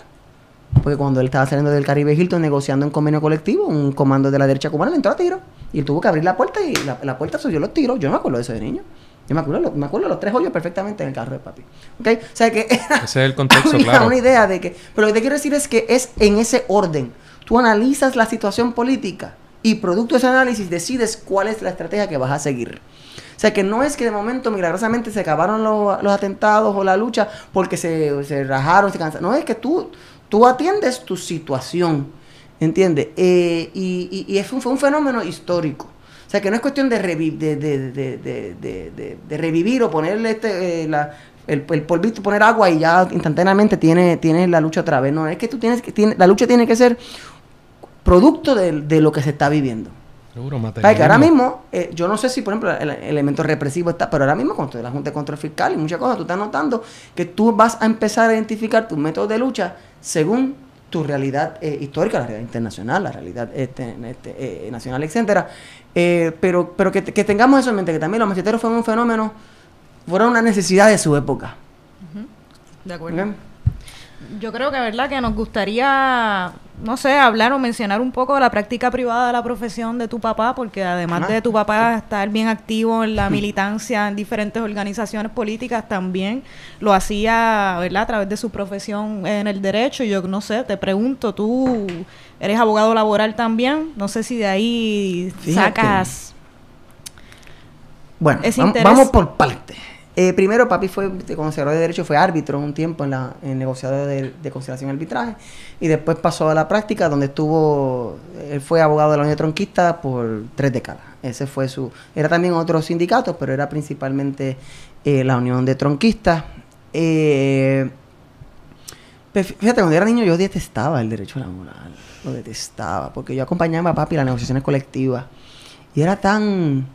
S4: Porque cuando él estaba saliendo del Caribe Hilton negociando un convenio colectivo, un comando de la derecha cubana le entró a tiro. Y él tuvo que abrir la puerta y la puerta subió los tiros. Yo no me acuerdo de eso de niño. Yo me acuerdo de los 3 hoyos perfectamente en el carro de papi. ¿Okay? O sea que
S2: ese es el contexto, claro.
S4: Una idea de que... Pero lo que te quiero decir es que es en ese orden. Tú analizas la situación política y producto de ese análisis decides cuál es la estrategia que vas a seguir. O sea que no es que de momento milagrosamente se acabaron los atentados o la lucha porque se rajaron, se cansaron. No, es que tú atiendes tu situación, ¿entiendes? Y fue un fenómeno histórico. O sea, que no es cuestión de revivir o ponerle el polvito, poner agua y ya instantáneamente tienes la lucha otra vez. No, es que la lucha tiene que ser producto de lo que se está viviendo.
S2: Seguro, material.
S4: Que ahora mismo, yo no sé si, por ejemplo, el elemento represivo está, pero ahora mismo, con la Junta de Control Fiscal y muchas cosas, tú estás notando que tú vas a empezar a identificar tus métodos de lucha según tu realidad histórica, la realidad internacional, la realidad nacional, etcétera. Pero que tengamos eso en mente, que también los macheteros fueron un fenómeno, fueron una necesidad de su época.
S3: De acuerdo.
S4: ¿Okay?
S3: Yo creo que, ¿verdad?, que nos gustaría, no sé, hablar o mencionar un poco de la práctica privada de la profesión de tu papá, porque además de tu papá estar bien activo en la militancia en diferentes organizaciones políticas, también lo hacía, ¿verdad?, a través de su profesión en el derecho. Yo no sé, te pregunto, tú eres abogado laboral también, no sé si de ahí sacas...
S4: Bueno, vamos por partes. Primero, papi fue conocedor de derecho, fue árbitro un tiempo en el negociado de conciliación y arbitraje, y después pasó a la práctica, donde él fue abogado de la Unión Tronquista por 3 décadas. Ese fue era también otros sindicatos, pero era principalmente la Unión de Tronquistas. Fíjate, cuando era niño yo detestaba el derecho laboral, lo detestaba, porque yo acompañaba a papi en las negociaciones colectivas, y era tan...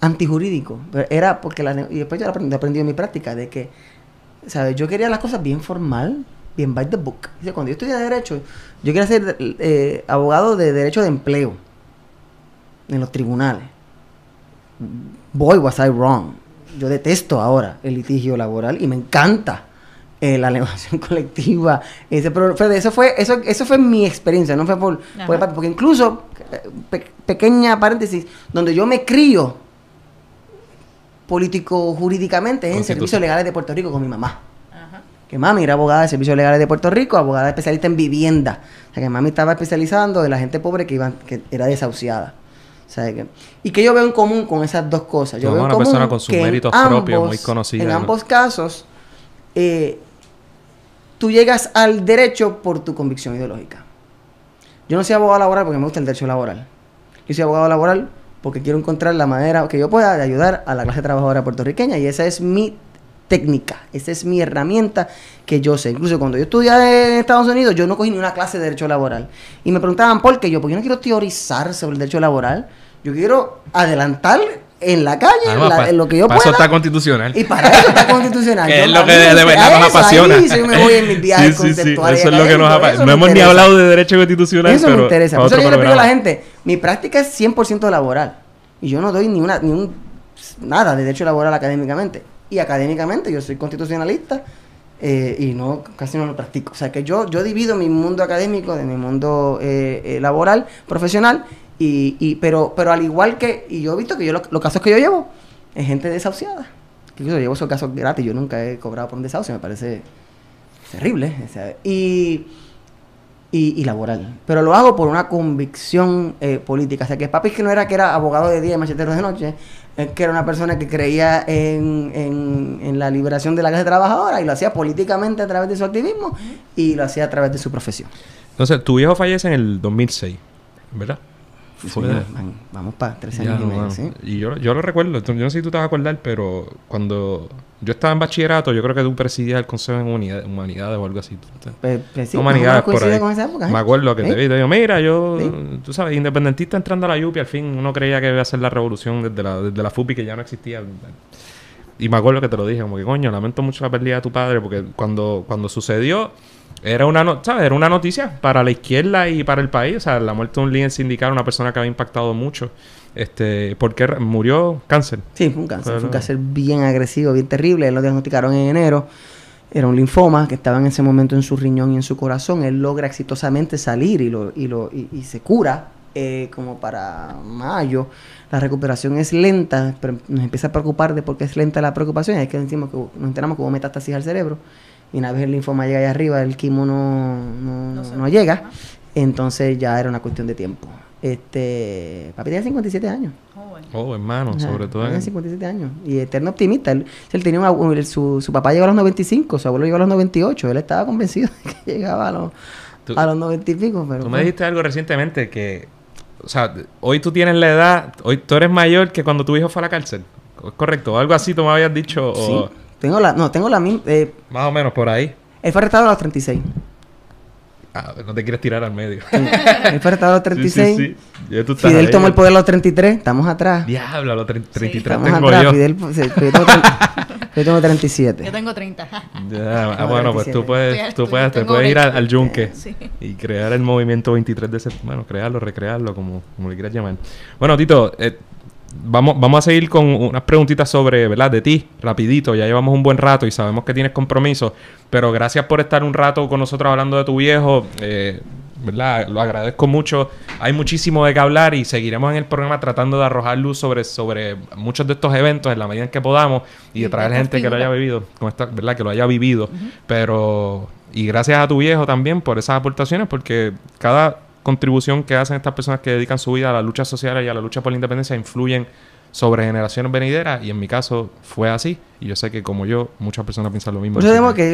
S4: antijurídico, era porque y después yo aprendí en mi práctica de que, ¿sabes? Yo quería las cosas bien formal, bien by the book. Dice, cuando yo estudié derecho, yo quería ser abogado de derecho de empleo en los tribunales. Boy, was I wrong. Yo detesto ahora el litigio laboral y me encanta la negociación colectiva. Pero eso fue mi experiencia, no fue porque incluso, pequeña paréntesis, donde yo me crío político jurídicamente en Servicios Legales de Puerto Rico con mi mamá. Ajá. Que mami era abogada de Servicios Legales de Puerto Rico, abogada especialista en vivienda. O sea, que mami estaba especializando en la gente pobre que era desahuciada. O sea, y que yo veo en común con esas dos cosas. Yo veo en común
S2: una persona con sus méritos propios, muy conocida.
S4: En ambos casos, tú llegas al derecho por tu convicción ideológica. Yo no soy abogado laboral porque me gusta el derecho laboral. Yo soy abogado laboral porque quiero encontrar la manera que yo pueda de ayudar a la clase trabajadora puertorriqueña, y esa es mi técnica, esa es mi herramienta que yo sé. Incluso cuando yo estudié en Estados Unidos, yo no cogí ni una clase de derecho laboral. Y me preguntaban por qué. Porque yo no quiero teorizar sobre el derecho laboral, yo quiero adelantar en la calle en lo que yo pueda.
S2: Para eso está constitucional.
S4: Y para eso está constitucional.
S2: Que es lo que de verdad nos apasiona.
S4: Ahí sí me voy en mis viajes conceptuales.
S2: Eso es lo que nos apasiona. No hemos ni hablado de derecho constitucional,
S4: eso me interesa. Por eso yo le pido a la gente, mi práctica es 100% laboral. Y yo no doy nada de derecho laboral académicamente. y académicamente yo soy constitucionalista y casi no lo practico. O sea que yo divido mi mundo académico de mi mundo laboral, profesional, pero al igual que, y yo he visto que los casos que yo llevo es gente desahuciada. Que yo llevo esos casos gratis, yo nunca he cobrado por un desahucio, me parece terrible. O sea, y laboral. Pero lo hago por una convicción política. O sea, que papi que no era que era abogado de día y machetero de noche, es que era una persona que creía en la liberación de la clase trabajadora y lo hacía políticamente a través de su activismo y lo hacía a través de su profesión.
S2: Entonces, tu viejo fallece en el 2006, ¿verdad?
S4: Vamos para 13 años y medio,
S2: bueno.
S4: ¿sí?
S2: Y yo lo recuerdo. Yo no sé si tú te vas a acordar, pero cuando yo estaba en bachillerato, yo creo que tú presidías el Consejo de Humanidades o algo así.
S4: Sí,
S2: Humanidades por ahí.
S4: Con esa época,
S2: Me acuerdo que te vi. Te digo, mira,
S4: Sí.
S2: tú sabes, independentista entrando a la YUPI, al fin uno creía que iba a hacer la revolución desde la FUPI, que ya no existía. Y me acuerdo que te lo dije, como que coño, lamento mucho la pérdida de tu padre, porque cuando sucedió, era una noticia para la izquierda y para el país. O sea, la muerte de un líder sindical, una persona que había impactado mucho. Porque murió cáncer.
S4: Sí, fue un cáncer. Fue un cáncer bien agresivo, bien terrible. Él lo diagnosticaron en enero. Era un linfoma que estaba en ese momento en su riñón y en su corazón. Él logra exitosamente salir y se cura como para mayo. La recuperación es lenta, pero nos empieza a preocupar de por qué es lenta la preocupación. Es que nos enteramos que hubo metástasis al cerebro. Y una vez el linfoma llega allá arriba, el quimo no llega. Entonces ya era una cuestión de tiempo. Papi tenía 57 años.
S2: Oh, hermano, sobre todo.
S4: Tenía 57 años. Y eterno optimista. Él tenía su papá llegó a los 95, su abuelo llegó a los 98. Él estaba convencido de que llegaba a los 90 y pico. Pero
S2: tú me dijiste algo recientemente que... O sea, hoy tú tienes la edad... Hoy tú eres mayor que cuando tu hijo fue a la cárcel. ¿Es correcto? Algo así tú me habías dicho.
S4: Sí. Tengo la misma...
S2: más o menos por ahí.
S4: Él fue arrestado a los 36.
S2: No te quieres tirar al medio.
S4: Él fue arrestado a los 36.
S2: Sí.
S4: Fidel tomó el poder a los 33. Estamos atrás.
S2: Diablo, a los 33
S4: estamos
S2: tengo
S4: atrás.
S2: yo.
S4: Yo tengo 37.
S3: Yo tengo 30.
S2: Bueno, pues tú puedes ir al yunque y crear el movimiento 23 de ese... Bueno, crearlo, recrearlo, como le quieras llamar. Bueno, Tito, vamos a seguir con unas preguntitas sobre, ¿verdad? De ti, rapidito. Ya llevamos un buen rato y sabemos que tienes compromiso. Pero gracias por estar un rato con nosotros hablando de tu viejo. ¿Verdad? Lo agradezco mucho. Hay muchísimo de qué hablar y seguiremos en el programa tratando de arrojar luz sobre muchos de estos eventos en la medida en que podamos y de traer gente que lo haya vivido, ¿verdad? Que lo haya vivido. Pero... Y gracias a tu viejo también por esas aportaciones, porque cada contribución que hacen estas personas que dedican su vida a la lucha social y a la lucha por la independencia influyen sobre generaciones venideras, y en mi caso fue así, y yo sé que como yo, muchas personas piensan lo mismo.
S4: Por eso tenemos que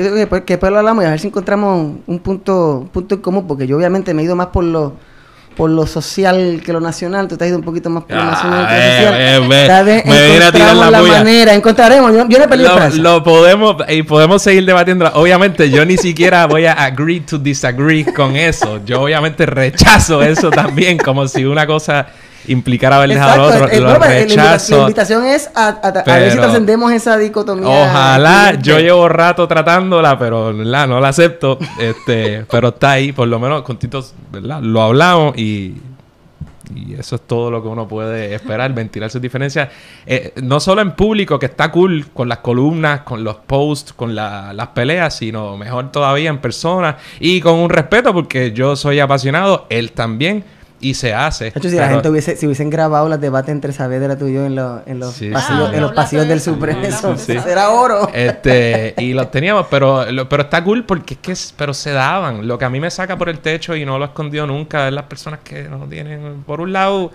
S4: después lo hablamos y a ver si encontramos un punto en común, porque yo obviamente me he ido más por lo social que lo nacional. Tú te has ido un poquito más por lo nacional que lo social. Tal vez encontramos la manera, encontraremos. Yo no he peleado para eso.
S2: Lo podemos seguir debatiendo. Obviamente yo ni siquiera voy a agree to disagree con eso. Yo obviamente rechazo eso también, como si una cosa implicara haberles al otro. Lo rechazo.
S4: La invitación es a ver si trascendemos esa dicotomía.
S2: Ojalá. Yo llevo rato tratándola, pero ¿verdad? No la acepto. Pero está ahí. Por lo menos con Tito, ¿verdad? Lo hablamos y eso es todo lo que uno puede esperar, ventilar sus diferencias. No solo en público, que está cool, con las columnas, con los posts, con las peleas, sino mejor todavía en persona y con un respeto, porque yo soy apasionado, él también. Y se hace.
S4: De hecho, si la gente si hubiesen grabado los debates entre Saavedra tú y yo en los pasillos del Supremo, eso será oro.
S2: Y los teníamos, pero está cool porque pero se daban. Lo que a mí me saca por el techo y no lo he escondido nunca es las personas que no tienen, por un lado,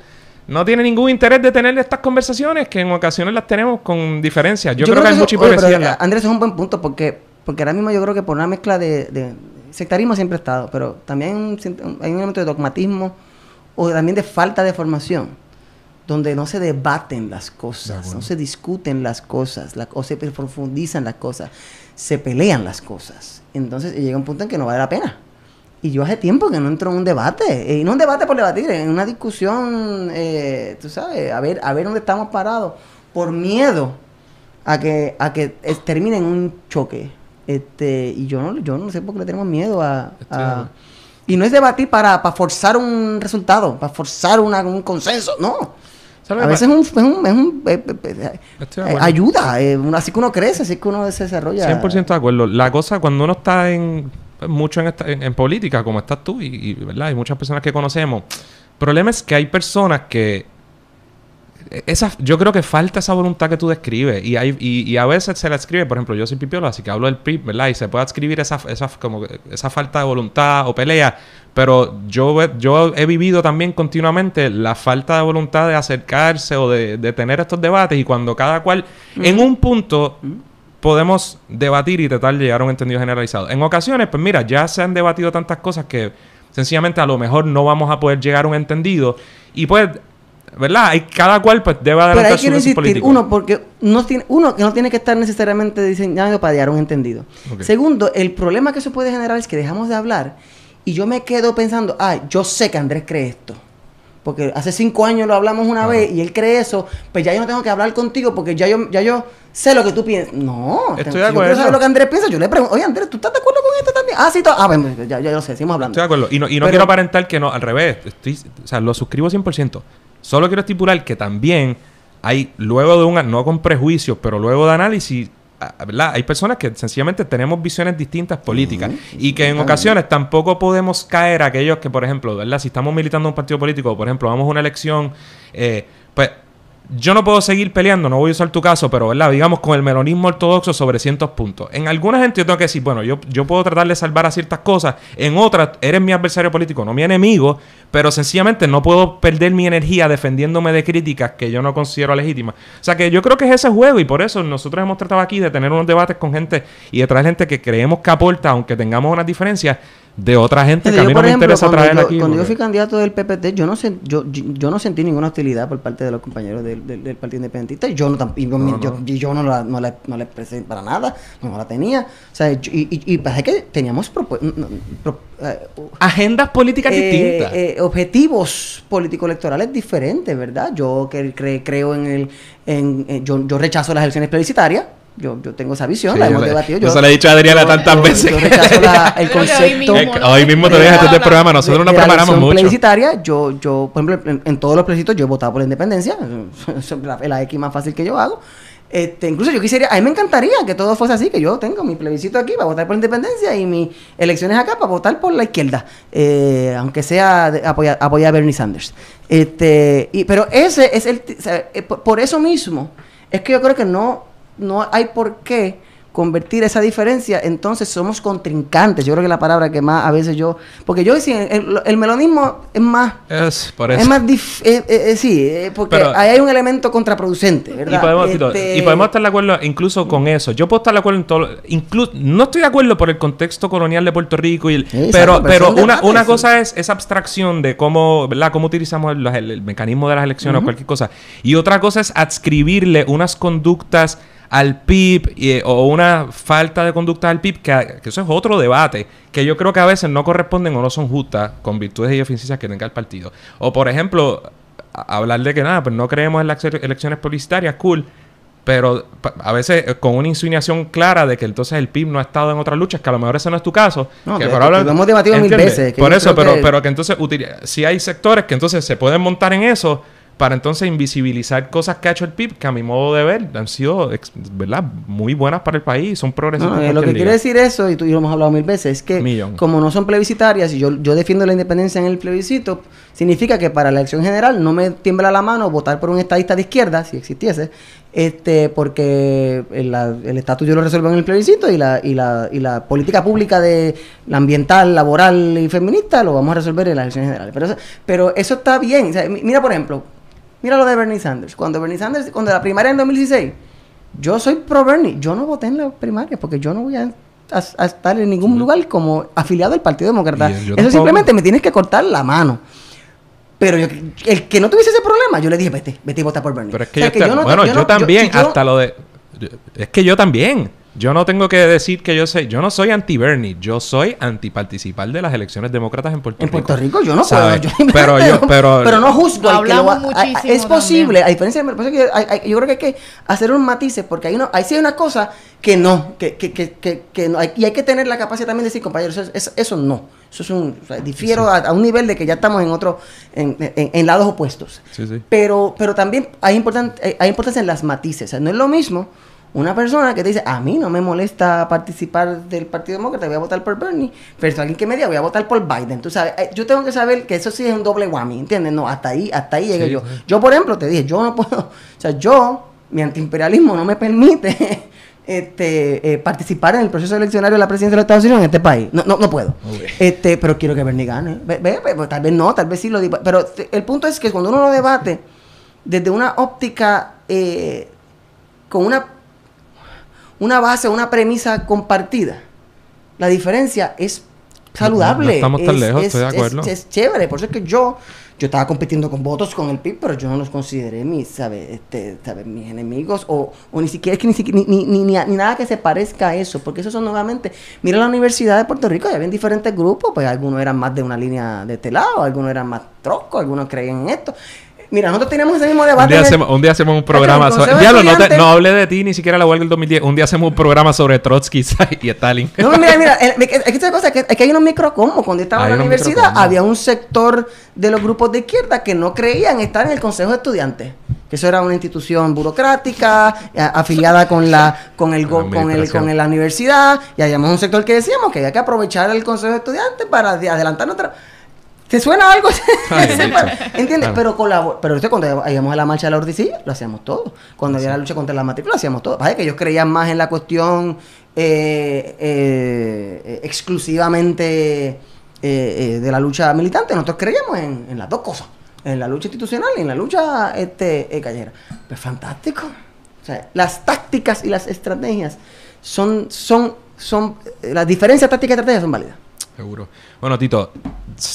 S2: no tienen ningún interés de tener estas conversaciones, que en ocasiones las tenemos con diferencias. Yo creo que hay mucha hipocresía.
S4: Andrés, es un buen punto porque ahora mismo yo creo que por una mezcla de sectarismo siempre ha estado, pero también hay un elemento de dogmatismo o también de falta de formación, donde no se debaten las cosas, no se discuten las cosas, o se profundizan las cosas, se pelean las cosas. Entonces llega un punto en que no vale la pena. Y yo hace tiempo que no entro en un debate, y no un debate por debatir, en una discusión, tú sabes, a ver dónde estamos parados, por miedo a que termine en un choque. Y yo no sé por qué le tenemos miedo y no es debatir para forzar un resultado, para forzar un consenso, no. A veces ayuda, así que uno crece, así que uno se desarrolla.
S2: 100% de acuerdo. La cosa, cuando uno está mucho en política, como estás tú, ¿verdad? Hay muchas personas que conocemos. El problema es que hay personas que... yo creo que falta esa voluntad que tú describes. Y a veces se la escribe, por ejemplo, yo soy pipiola, así que hablo del PRI, ¿verdad? Y se puede escribir esa falta de voluntad o pelea. Pero yo he vivido también continuamente la falta de voluntad de acercarse o de tener estos debates. Y cuando cada cual, en un punto, podemos debatir y tratar de llegar a un entendido generalizado. En ocasiones, pues mira, ya se han debatido tantas cosas que sencillamente a lo mejor no vamos a poder llegar a un entendido. Y pues... ¿verdad? Cada cual pues debe adelantar su
S4: insistir, político. Porque uno que no tiene que estar necesariamente diseñado para llegar a un entendido. Okay. Segundo, el problema que eso puede generar es que dejamos de hablar y yo me quedo pensando, yo sé que Andrés cree esto. Porque hace 5 años lo hablamos una vez y él cree eso, pues ya yo no tengo que hablar contigo porque ya yo sé lo que tú piensas. No,
S2: estoy
S4: de
S2: acuerdo.
S4: Yo quiero saber lo que Andrés piensa. Yo le pregunto, oye Andrés, ¿tú estás de acuerdo con esto también? Sí, bueno, ya lo sé, seguimos hablando.
S2: Estoy de acuerdo. Y no quiero aparentar que no, al revés. O sea, lo suscribo 100%. Solo quiero estipular que también hay, luego de no con prejuicios, pero luego de análisis, ¿verdad? Hay personas que sencillamente tenemos visiones distintas políticas y que en ocasiones tampoco podemos caer aquellos que, por ejemplo, ¿verdad? Si estamos militando en un partido político, por ejemplo, vamos a una elección, pues yo no puedo seguir peleando, no voy a usar tu caso, pero ¿verdad? Digamos con el melonismo ortodoxo sobre cientos puntos. En alguna gente yo tengo que decir, bueno, yo puedo tratar de salvar a ciertas cosas. En otras, eres mi adversario político, no mi enemigo, pero sencillamente no puedo perder mi energía defendiéndome de críticas que yo no considero legítimas. O sea que yo creo que es ese juego y por eso nosotros hemos tratado aquí de tener unos debates con gente y de traer gente que creemos que aporta, aunque tengamos unas diferencias, de otra gente que a mí no me interesa traer aquí.
S4: Cuando yo fui candidato del PPT, yo no sentí ninguna hostilidad por parte de los compañeros del Partido Independentista. Yo no la expresé para nada, no la tenía. O sea, y parece que teníamos
S2: agendas políticas distintas.
S4: Objetivos político-electorales diferentes, ¿verdad? Yo creo yo rechazo las elecciones plebiscitarias. Yo tengo esa visión, la hemos debatido. Yo
S2: se lo he dicho a Adriana tantas veces.
S4: Yo rechazo el concepto.
S2: Hoy mismo te dejas este programa. Nosotros nos preparamos mucho.
S4: Plebiscitaria, yo, por ejemplo, en todos los plebiscitos yo he votado por la independencia. Es la X más fácil que yo hago. Incluso yo quisiera, a mí me encantaría que todo fuese así, que yo tengo mi plebiscito aquí para votar por la independencia y mis elecciones acá para votar por la izquierda, aunque sea apoyar a Bernie Sanders. Pero ese es por eso mismo, es que yo creo que no hay por qué convertir esa diferencia, entonces somos contrincantes. Yo creo que la palabra que más a veces porque yo decía, el melonismo es más...
S2: Es por eso.
S4: Es más porque pero, ahí hay un elemento contraproducente, ¿verdad?
S2: Y podemos estar de acuerdo incluso con eso. Yo puedo estar de acuerdo en todo... no estoy de acuerdo por el contexto colonial de Puerto Rico, pero una cosa es esa abstracción de cómo, ¿verdad? Cómo utilizamos el mecanismo de las elecciones o cualquier cosa. Y otra cosa es adscribirle unas conductas al PIB o una falta de conducta al PIB, que eso es otro debate, que yo creo que a veces no corresponden o no son justas con virtudes y deficiencias que tenga el partido. O, por ejemplo, hablar de que pues no creemos en las elecciones publicitarias, cool, pero a veces con una insinuación clara de que entonces el PIB no ha estado en otras luchas, que a lo mejor ese no es tu caso.
S4: No, que lo hemos debatido mil veces.
S2: Por eso, pero que entonces si hay sectores que entonces se pueden montar en eso para entonces invisibilizar cosas que ha hecho el PIB, que a mi modo de ver han sido, ¿verdad?, muy buenas para el país, son progresistas.
S4: Lo que quiere decir eso, y tú y yo lo hemos hablado mil veces, es que como no son plebiscitarias y yo defiendo la independencia en el plebiscito, significa que para la elección general no me tiembla la mano votar por un estadista de izquierda, si existiese, porque el estatus yo lo resuelvo en el plebiscito y la política pública de la ambiental, laboral y feminista lo vamos a resolver en las elecciones generales. Pero eso está bien. O sea, mira, por ejemplo, mira lo de Bernie Sanders. Cuando la primaria en 2016, yo soy pro Bernie. Yo no voté en la primaria porque yo no voy a estar en ningún lugar como afiliado al Partido Demócrata. Eso simplemente me tienes que cortar la mano. Pero el que no tuviese ese problema, yo le dije, vete y vota por Bernie.
S2: Pero es que yo también, hasta lo de... Es que yo también. Yo no tengo que decir que yo no soy anti-Bernie, yo soy anti-participar de las elecciones demócratas en Puerto Rico.
S4: En Puerto Rico yo no
S2: ¿sabes?
S4: puedo.
S2: Pero
S4: no juzgo.
S3: Hablamos muchísimo
S4: es posible,
S3: también.
S4: a diferencia de... Yo creo que hay que hacer unos matices, porque ahí sí hay una cosa que no, que no hay, y hay que tener la capacidad también de decir, compañeros, eso no. Eso es o sea, difiero
S2: Sí.
S4: a un nivel de que ya estamos en lados opuestos.
S2: Sí, sí.
S4: Pero también hay importancia en las matices. O sea, no es lo mismo una persona que te dice, a mí no me molesta participar del Partido Demócrata, voy a votar por Bernie, pero alguien que me diga, voy a votar por Biden. Tú sabes, yo tengo que saber que eso sí es un doble whammy, ¿entiendes? No, hasta ahí llegué
S2: Sí,
S4: yo.
S2: sí.
S4: Yo, por ejemplo, te dije, yo no puedo, o sea, mi antiimperialismo no me permite participar en el proceso eleccionario de la presidencia de los Estados Unidos en este país. No puedo. Pero quiero que Bernie gane. Pues, tal vez no, tal vez sí lo digo. Pero el punto es que cuando uno lo debate desde una óptica con una base, una premisa compartida, la diferea es saludable.
S2: No estamos tan lejos, estoy de acuerdo.
S4: Es chévere. Por eso es que yo estaba compitiendo con votos con el PIB, pero yo no los consideré mis enemigos o ni siquiera ni nada que se parezca a eso, porque esos son nuevamente, mira la Universidad de Puerto Rico, ya habían diferentes grupos, pues algunos eran más de una línea de este lado, algunos eran más troscos, algunos creían en esto. Mira, nosotros teníamos ese mismo debate.
S2: Un día hacemos un programa sobre... Diablo, no hablé de ti ni siquiera la huelga del 2010. Un día hacemos un programa sobre Trotsky y Stalin.
S4: No, mira, es que esta cosa es que hay unos microcomos. Cuando yo estaba en la universidad, había un sector de los grupos de izquierda que no creían estar en el Consejo de Estudiantes. Que eso era una institución burocrática, afiliada con la universidad. Y habíamos un sector que decíamos que había que aprovechar el Consejo de Estudiantes para adelantar nuestra... ¿Te suena algo? ¿Entiendes? Claro. Pero cuando íbamos a la marcha de la ordicilla, lo hacíamos todo. Cuando había la lucha contra la matrícula, lo hacíamos todo. Pasa que ellos creían más en la cuestión exclusivamente de la lucha militante. Nosotros creíamos en las dos cosas. En la lucha institucional y en la lucha callejera. Pues fantástico. O sea, las tácticas y las estrategias son las diferencias tácticas y estrategias son válidas.
S2: Seguro. Bueno, Tito,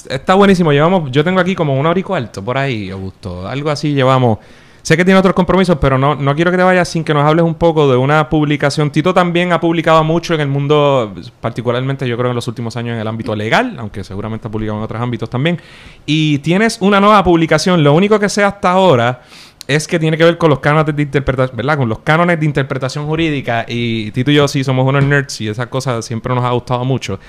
S2: está buenísimo. Yo tengo aquí como 1 hora y cuarto por ahí, Augusto. Algo así llevamos. Sé que tiene otros compromisos, pero no quiero que te vayas sin que nos hables un poco de una publicación. Tito también ha publicado mucho en el mundo, particularmente yo creo en los últimos años en el ámbito legal, aunque seguramente ha publicado en otros ámbitos también. Y tienes una nueva publicación. Lo único que sé hasta ahora es que tiene que ver con los cánones de interpretación, ¿verdad? Con los cánones de interpretación jurídica. Y Tito y yo sí somos unos nerds y esas cosas siempre nos ha gustado mucho.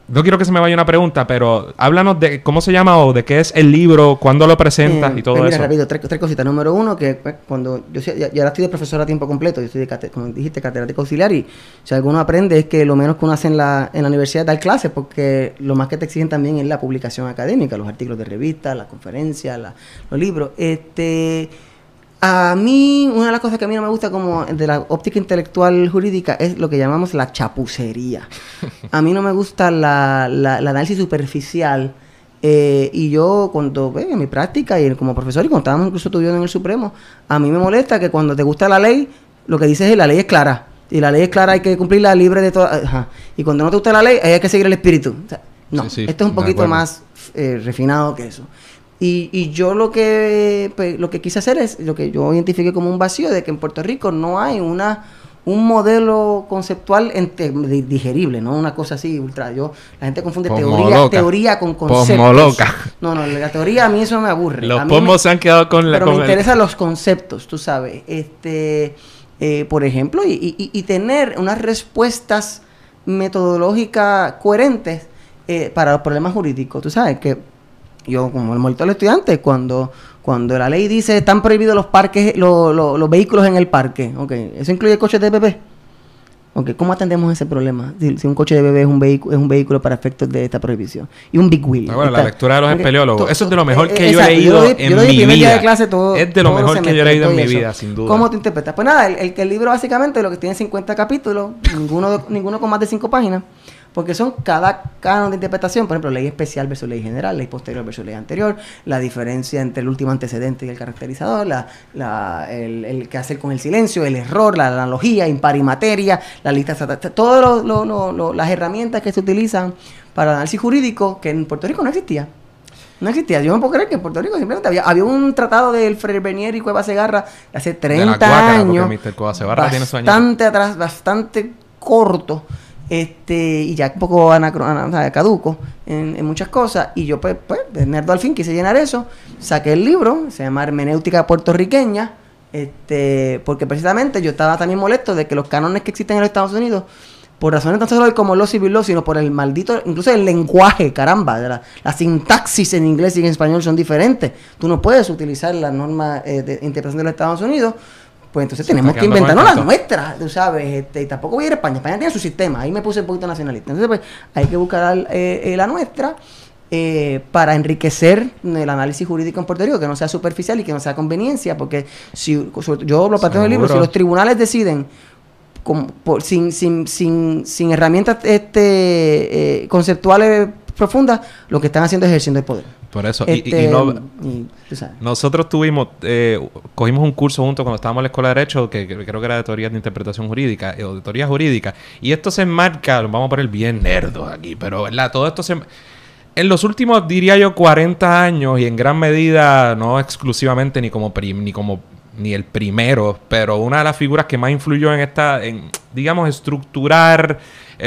S2: No quiero que se me vaya una pregunta, pero háblanos de cómo se llama o de qué es el libro, cuándo lo presentas y todo
S4: mira,
S2: eso.
S4: Rápido, tres cositas. Número uno, que cuando yo ya ahora estoy de profesor a tiempo completo, yo estoy como dijiste, catedrático auxiliar, y si alguno aprende es que lo menos que uno hace en la universidad es dar clases, porque lo más que te exigen también es la publicación académica, los artículos de revista, las conferencias, los libros. A mí, una de las cosas que a mí no me gusta como de la óptica intelectual jurídica es lo que llamamos la chapucería. A mí no me gusta la análisis superficial. Y yo, cuando en mi práctica y como profesor, y cuando estábamos incluso estudiando en el Supremo, a mí me molesta que cuando te gusta la ley, lo que dices es la ley es clara. Y la ley es clara, hay que cumplirla libre de todo. Y cuando no te gusta la ley, hay que seguir el espíritu. O sea, no, sí, esto es un poquito más refinado que eso. Y yo lo que quise hacer es lo que yo identifiqué como un vacío de que en Puerto Rico no hay un modelo conceptual digerible, no una cosa así ultra. La gente confunde teoría con conceptos.
S2: Posmoloca.
S4: No, la teoría a mí eso me aburre.
S2: Los posmos se han quedado con la...
S4: Pero me interesan los conceptos, tú sabes. Por ejemplo, y tener unas respuestas metodológicas coherentes para los problemas jurídicos. Tú sabes que yo, como el monitor del estudiante, cuando la ley dice están prohibidos los parques, los vehículos en el parque, okay, ¿eso incluye coches de bebé? Okay, ¿cómo atendemos ese problema? Si un coche de bebé es un vehículo para efectos de esta prohibición. Y un big wheel.
S2: Bueno, la lectura de los espeleólogos. Eso es de lo mejor que yo he leído en mi vida. De clase, es de lo mejor que yo he leído en mi vida, sin duda.
S4: ¿Cómo te interpretas? Pues nada, el libro básicamente lo que tiene 50 capítulos, ninguno con más de 5 páginas. Porque son cada canon de interpretación, por ejemplo, ley especial versus ley general, ley posterior versus ley anterior, la diferencia entre el último antecedente y el caracterizador, el que hacer con el silencio, el error, la analogía, impar y materia, la lista, todas las herramientas que se utilizan para el análisis jurídico que en Puerto Rico no existía. No existía. Yo no puedo creer que en Puerto Rico simplemente había un tratado del Frere Bernier y Cueva Segarra hace 30 años.
S2: Mr. Cueva Segarra tiene su año.
S4: Bastante atrás, bastante corto. Y ya un poco caduco en muchas cosas. Y yo, pues, de nerdo al fin quise llenar eso. Saqué el libro, se llama Hermenéutica Puertorriqueña. Porque precisamente yo estaba también molesto de que los cánones que existen en los Estados Unidos, por razones tan solo como los civil law, sino por el maldito, incluso el lenguaje, caramba, la sintaxis en inglés y en español son diferentes. Tú no puedes utilizar las normas de interpretación de los Estados Unidos, pues entonces tenemos que inventarnos las nuestras, tú sabes, y tampoco voy a ir a España. España tiene su sistema, ahí me puse un poquito nacionalista. Entonces, pues, hay que buscar la nuestra para enriquecer el análisis jurídico en Puerto Rico, que no sea superficial y que no sea conveniencia, porque si yo lo planteo en el libro, si los tribunales deciden sin herramientas conceptuales profundas, lo que están haciendo es ejerciendo el poder.
S2: Por eso. Nosotros cogimos un curso juntos cuando estábamos en la Escuela de Derecho, que creo que era de teoría de interpretación jurídica, o de teoría jurídica, y esto se enmarca, vamos a poner bien nerdos aquí, pero ¿verdad? Todo esto en los últimos, diría yo, 40 años, y en gran medida, no exclusivamente ni el primero, pero una de las figuras que más influyó en digamos, estructurar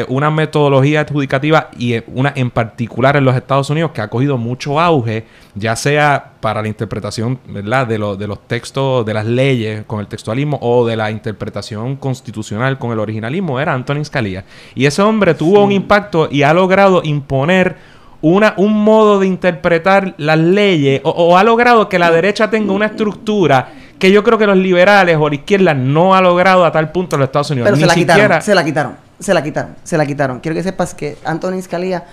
S2: una metodología adjudicativa y una en particular en los Estados Unidos que ha cogido mucho auge, ya sea para la interpretación, ¿verdad?, de los textos, de las leyes con el textualismo o de la interpretación constitucional con el originalismo, era Antonin Scalia. Y ese hombre tuvo un impacto y ha logrado imponer un modo de interpretar las leyes o ha logrado que la derecha tenga una estructura que yo creo que los liberales o la izquierda no ha logrado a tal punto en los Estados Unidos.
S4: Pero se la quitaron. Quiero que sepas que Antonin Scalia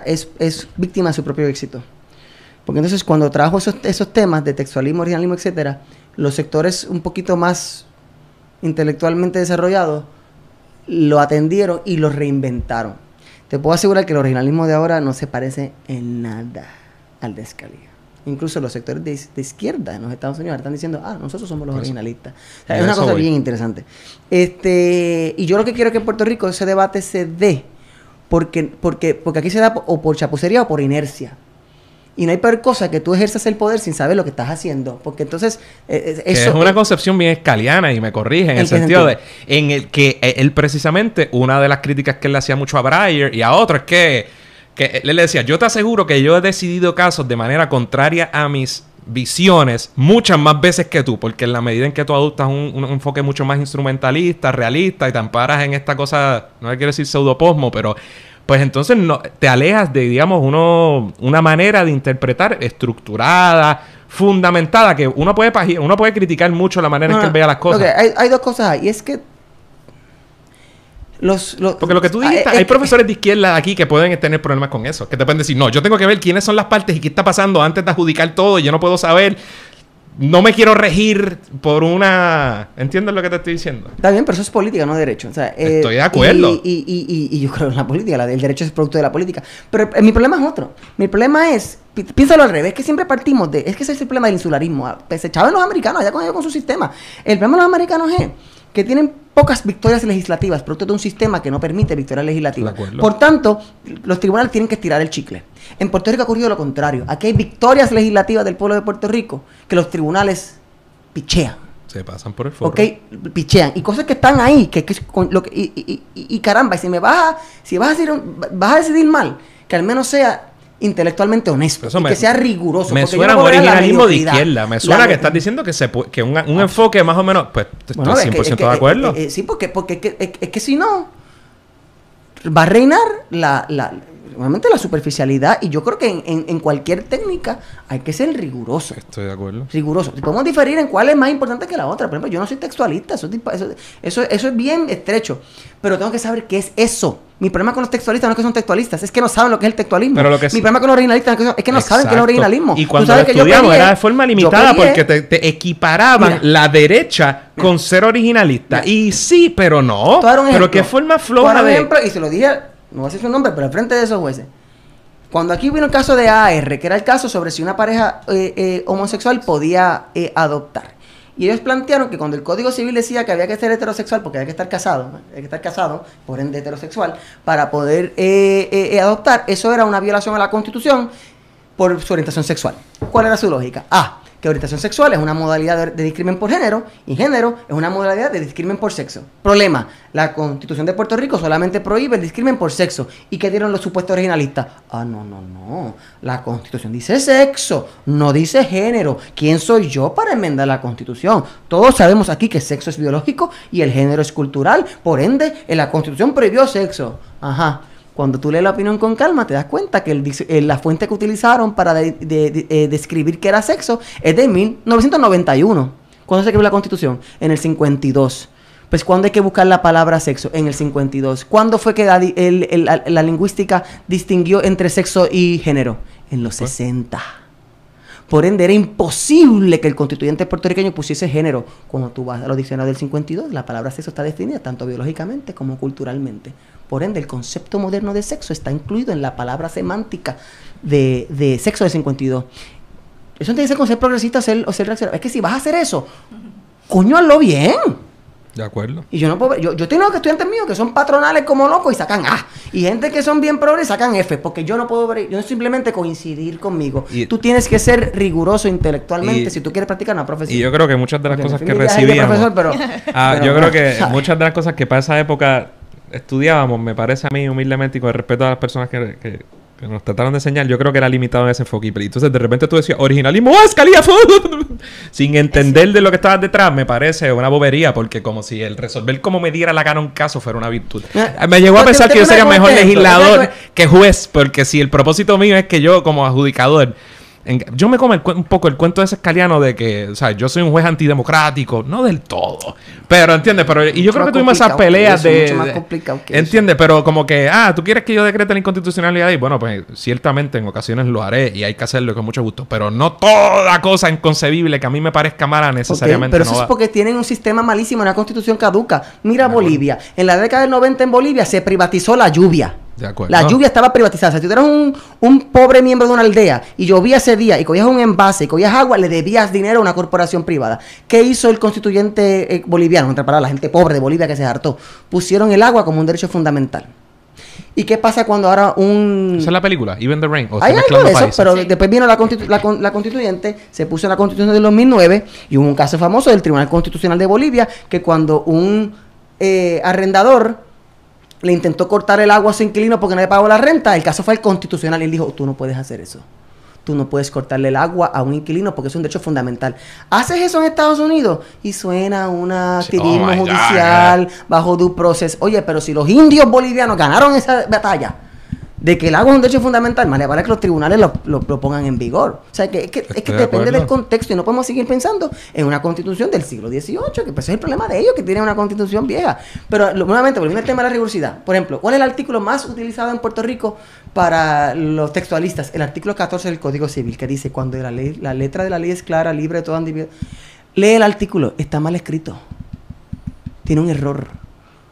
S4: es víctima de su propio éxito. Porque entonces cuando trajo esos temas de textualismo, originalismo, etcétera, los sectores un poquito más intelectualmente desarrollados lo atendieron y lo reinventaron. Te puedo asegurar que el originalismo de ahora no se parece en nada al de Scalia. Incluso los sectores de izquierda en los Estados Unidos están diciendo, nosotros somos los originalistas. O sea, es una cosa bien interesante. Y yo lo que quiero es que en Puerto Rico ese debate se dé, porque aquí se da o por chapucería o por inercia. Y no hay peor cosa que tú ejerzas el poder sin saber lo que estás haciendo. Porque entonces... eso
S2: es una concepción bien escaliana, y me corrige, en el sentido de... En el que él precisamente, una de las críticas que él le hacía mucho a Breyer y a otros es que él le decía, yo te aseguro que yo he decidido casos de manera contraria a mis visiones muchas más veces que tú, porque en la medida en que tú adoptas un enfoque mucho más instrumentalista, realista, y te amparas en esta cosa, no le quiero decir pseudoposmo, pero pues entonces te alejas de, digamos, una manera de interpretar estructurada, fundamentada, que uno puede criticar mucho la manera en que él vea las cosas.
S4: Okay, hay dos cosas ahí, y es que
S2: porque lo que tú dijiste, hay profesores de izquierda aquí que pueden tener problemas con eso, que te pueden decir, no, yo tengo que ver quiénes son las partes y qué está pasando antes de adjudicar todo, y yo no puedo saber, no me quiero regir por una... ¿Entiendes lo que te estoy diciendo?
S4: Está bien, pero eso es política, no derecho. O sea,
S2: estoy de acuerdo.
S4: Y yo creo en la política, el derecho es producto de la política. Pero mi problema es otro. Mi problema es, piénsalo al revés, que siempre partimos es que ese es el problema del insularismo. Se echaban los americanos allá con su sistema. El problema de los americanos es que tienen pocas victorias legislativas, producto de un sistema que no permite victorias legislativas. Por tanto, los tribunales tienen que estirar el chicle. En Puerto Rico ha ocurrido lo contrario. Aquí hay victorias legislativas del pueblo de Puerto Rico que los tribunales pichean.
S2: Se pasan por el forro.
S4: Ok, pichean. Y cosas que están ahí, y caramba, y si vas a decidir mal, que al menos sea intelectualmente honesto y que sea riguroso.
S2: Me suena un originalismo de izquierda. Me suena que estás diciendo que un enfoque más o menos... Pues estoy 100% de acuerdo.
S4: Sí, porque es que si no, va a reinar realmente la superficialidad, y yo creo que en cualquier técnica hay que ser riguroso.
S2: Estoy de acuerdo.
S4: Riguroso. Podemos diferir en cuál es más importante que la otra. Por ejemplo, yo no soy textualista, eso es bien estrecho, pero tengo que saber qué es eso. Mi problema con los textualistas no es que son textualistas, es que no saben lo que es el textualismo. Mi problema con los originalistas es que no saben qué es el originalismo.
S2: Y cuando lo estudiamos era de forma limitada porque te equiparaban la derecha con ser originalista. Y sí, pero no. Pero qué forma floja de...
S4: ejemplo, y se lo dije, no voy a decir su nombre, pero al frente de esos jueces. Cuando aquí vino el caso de AR, que era el caso sobre si una pareja homosexual podía adoptar. Y ellos plantearon que cuando el Código Civil decía que había que ser heterosexual, porque había que estar casado, por ende heterosexual, para poder adoptar, eso era una violación a la Constitución por su orientación sexual. ¿Cuál era su lógica? Que orientación sexual es una modalidad de discrimen por género, y género es una modalidad de discrimen por sexo. Problema, la Constitución de Puerto Rico solamente prohíbe el discrimen por sexo. ¿Y qué dieron los supuestos originalistas? No. La Constitución dice sexo, no dice género. ¿Quién soy yo para enmendar la Constitución? Todos sabemos aquí que sexo es biológico y el género es cultural. Por ende, en la Constitución prohibió sexo. Cuando tú lees la opinión con calma, te das cuenta que la fuente que utilizaron para describir qué era sexo es de 1991. ¿Cuándo se escribió la Constitución? En el 52. Pues, ¿cuándo hay que buscar la palabra sexo? En el 52. ¿Cuándo fue que la lingüística distinguió entre sexo y género? En los 60. Por ende, era imposible que el constituyente puertorriqueño pusiese género. Cuando tú vas a los diccionarios del 52, la palabra sexo está definida tanto biológicamente como culturalmente. Por ende, el concepto moderno de sexo está incluido en la palabra semántica de sexo del 52. Eso no te dice con ser progresista o ser reaccionario. Es que si vas a hacer eso, coño, hazlo bien.
S2: De acuerdo.
S4: Y yo no puedo... Yo tengo estudiantes míos que son patronales como locos y sacan A. Y gente que son bien progres y sacan F. Porque yo no puedo ver... Yo no simplemente coincidir conmigo. Tú tienes que ser riguroso intelectualmente si tú quieres practicar una profesión.
S2: Y yo creo que muchas de las cosas que recibíamos... yo creo que muchas de las cosas que para esa época estudiábamos, me parece a mí humildemente y con respeto a las personas que nos trataron de enseñar, yo creo que era limitado en ese enfoque. Y entonces de repente tú decías, originalismo, sin entender de lo que estaba detrás, me parece una bobería, porque como si el resolver como me diera la gana un caso fuera una virtud. Me llegó a pensar que yo sería mejor legislador que juez, porque si el propósito mío es que yo como adjudicador... Yo me como un poco el cuento de ese escaliano de que, o sea, yo soy un juez antidemocrático, no del todo, pero ¿entiendes? Y yo creo que tuvimos esas peleas
S4: mucho más complicado que
S2: ¿entiendes? Pero como que, tú quieres que yo decrete la inconstitucionalidad y bueno, pues ciertamente en ocasiones lo haré y hay que hacerlo con mucho gusto, pero no toda cosa inconcebible que a mí me parezca mala necesariamente.
S4: Pero eso es porque tienen un sistema malísimo, una constitución caduca. Mira Bolivia, en la década del 90 en Bolivia se privatizó la lluvia.
S2: De acuerdo.
S4: La lluvia estaba privatizada. Si tú eras un pobre miembro de una aldea y llovía ese día y cogías un envase y cogías agua, le debías dinero a una corporación privada. ¿Qué hizo el constituyente boliviano? En otras palabras, la gente pobre de Bolivia que se hartó. Pusieron el agua como un derecho fundamental. ¿Y qué pasa cuando ahora un...
S2: ¿Esa es la película? Even the Rain.
S4: Hay algo de eso, pero después vino la constituyente, se puso en la Constitución del 2009 y hubo un caso famoso del Tribunal Constitucional de Bolivia que cuando un arrendador le intentó cortar el agua a su inquilino porque no le pagó la renta, el caso fue al constitucional y él dijo, tú no puedes hacer eso. Tú no puedes cortarle el agua a un inquilino porque es un derecho fundamental. ¿Haces eso en Estados Unidos? Y suena un activismo judicial bajo due process. Oye, pero si los indios bolivianos ganaron esa batalla de que el agua es un derecho fundamental, más le vale que los tribunales lo pongan en vigor. O sea, es que depende del contexto y no podemos seguir pensando en una constitución del siglo XVIII, que pues es el problema de ellos, que tienen una constitución vieja. Pero nuevamente, volviendo al tema de la rigurosidad. Por ejemplo, ¿cuál es el artículo más utilizado en Puerto Rico para los textualistas? El artículo 14 del Código Civil, que dice, cuando la letra de la ley es clara, libre de toda ambigüedad. Lee el artículo, está mal escrito. Tiene un error.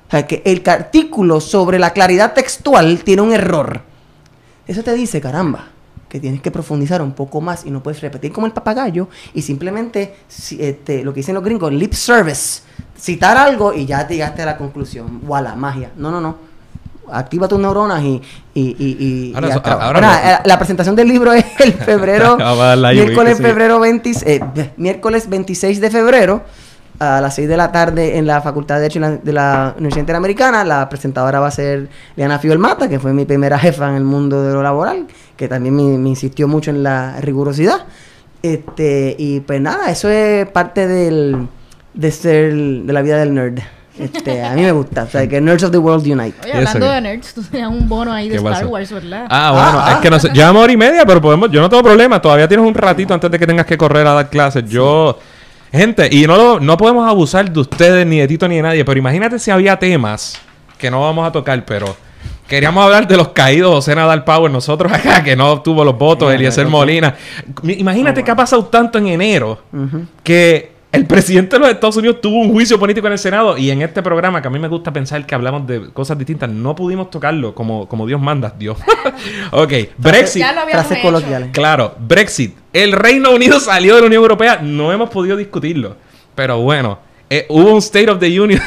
S4: O sea, que el artículo sobre la claridad textual tiene un error. Eso te dice, caramba, que tienes que profundizar un poco más y no puedes repetir como el papagayo y simplemente, lo que dicen los gringos, lip service, citar algo y ya te llegaste a la conclusión. ¡Wala! Magia. No. Activa tus neuronas la presentación del libro es el miércoles 26 de febrero. A las 6 de la tarde en la Facultad de Derecho de la Universidad Interamericana. La presentadora va a ser Liana Fiolmata, que fue mi primera jefa en el mundo de lo laboral, que también me insistió mucho en la rigurosidad. Y pues nada, eso es parte de la vida del nerd. A mí me gusta, o sea, que Nerds of the World Unite.
S3: Oye, hablando de nerds, tú tenías un bono ahí de Star Wars, ¿verdad?
S2: Bueno, es que no sé, llevamos hora y media, pero yo no tengo problema, todavía tienes un ratito antes de que tengas que correr a dar clases. Gente, y no podemos abusar de ustedes, ni de Tito, ni de nadie, pero imagínate si había temas que no vamos a tocar, pero queríamos hablar de los caídos José Nadal Power, nosotros acá, que no obtuvo los votos, Eliezer Molina. Imagínate que ha pasado tanto en enero que el presidente de los Estados Unidos tuvo un juicio político en el Senado y en este programa, que a mí me gusta pensar que hablamos de cosas distintas, no pudimos tocarlo como Dios manda. Dios. Ok, Brexit.
S3: Ya lo habíamos hecho.
S4: Coloquiales.
S2: Claro, Brexit. El Reino Unido salió de la Unión Europea. No hemos podido discutirlo. Pero bueno, hubo un State of the Union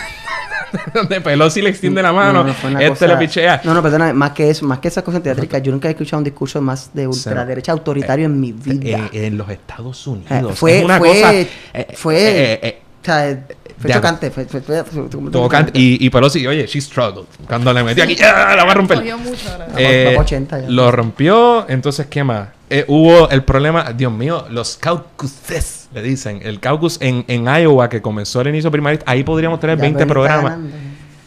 S2: donde Pelosi le extiende la mano,
S4: fue una
S2: este le pichea.
S4: No, perdona, más que eso, más que esas cosas teatricas, yo nunca he escuchado un discurso más de ultraderecha autoritario en mi vida.
S2: En los Estados Unidos.
S4: Fue
S2: es una cosa...
S4: o sea, fue chocante. Fue
S2: tocante. Y Pelosi, oye, she struggled. Cuando le metió aquí, la va a romper.
S3: Cogió mucho, ¿verdad?
S4: Va para 80 ya.
S2: Lo rompió, entonces, ¿qué más? Hubo el problema, Dios mío, los caucuses, le dicen. El caucus en Iowa, que comenzó el inicio primarista, ahí podríamos tener 20 programas.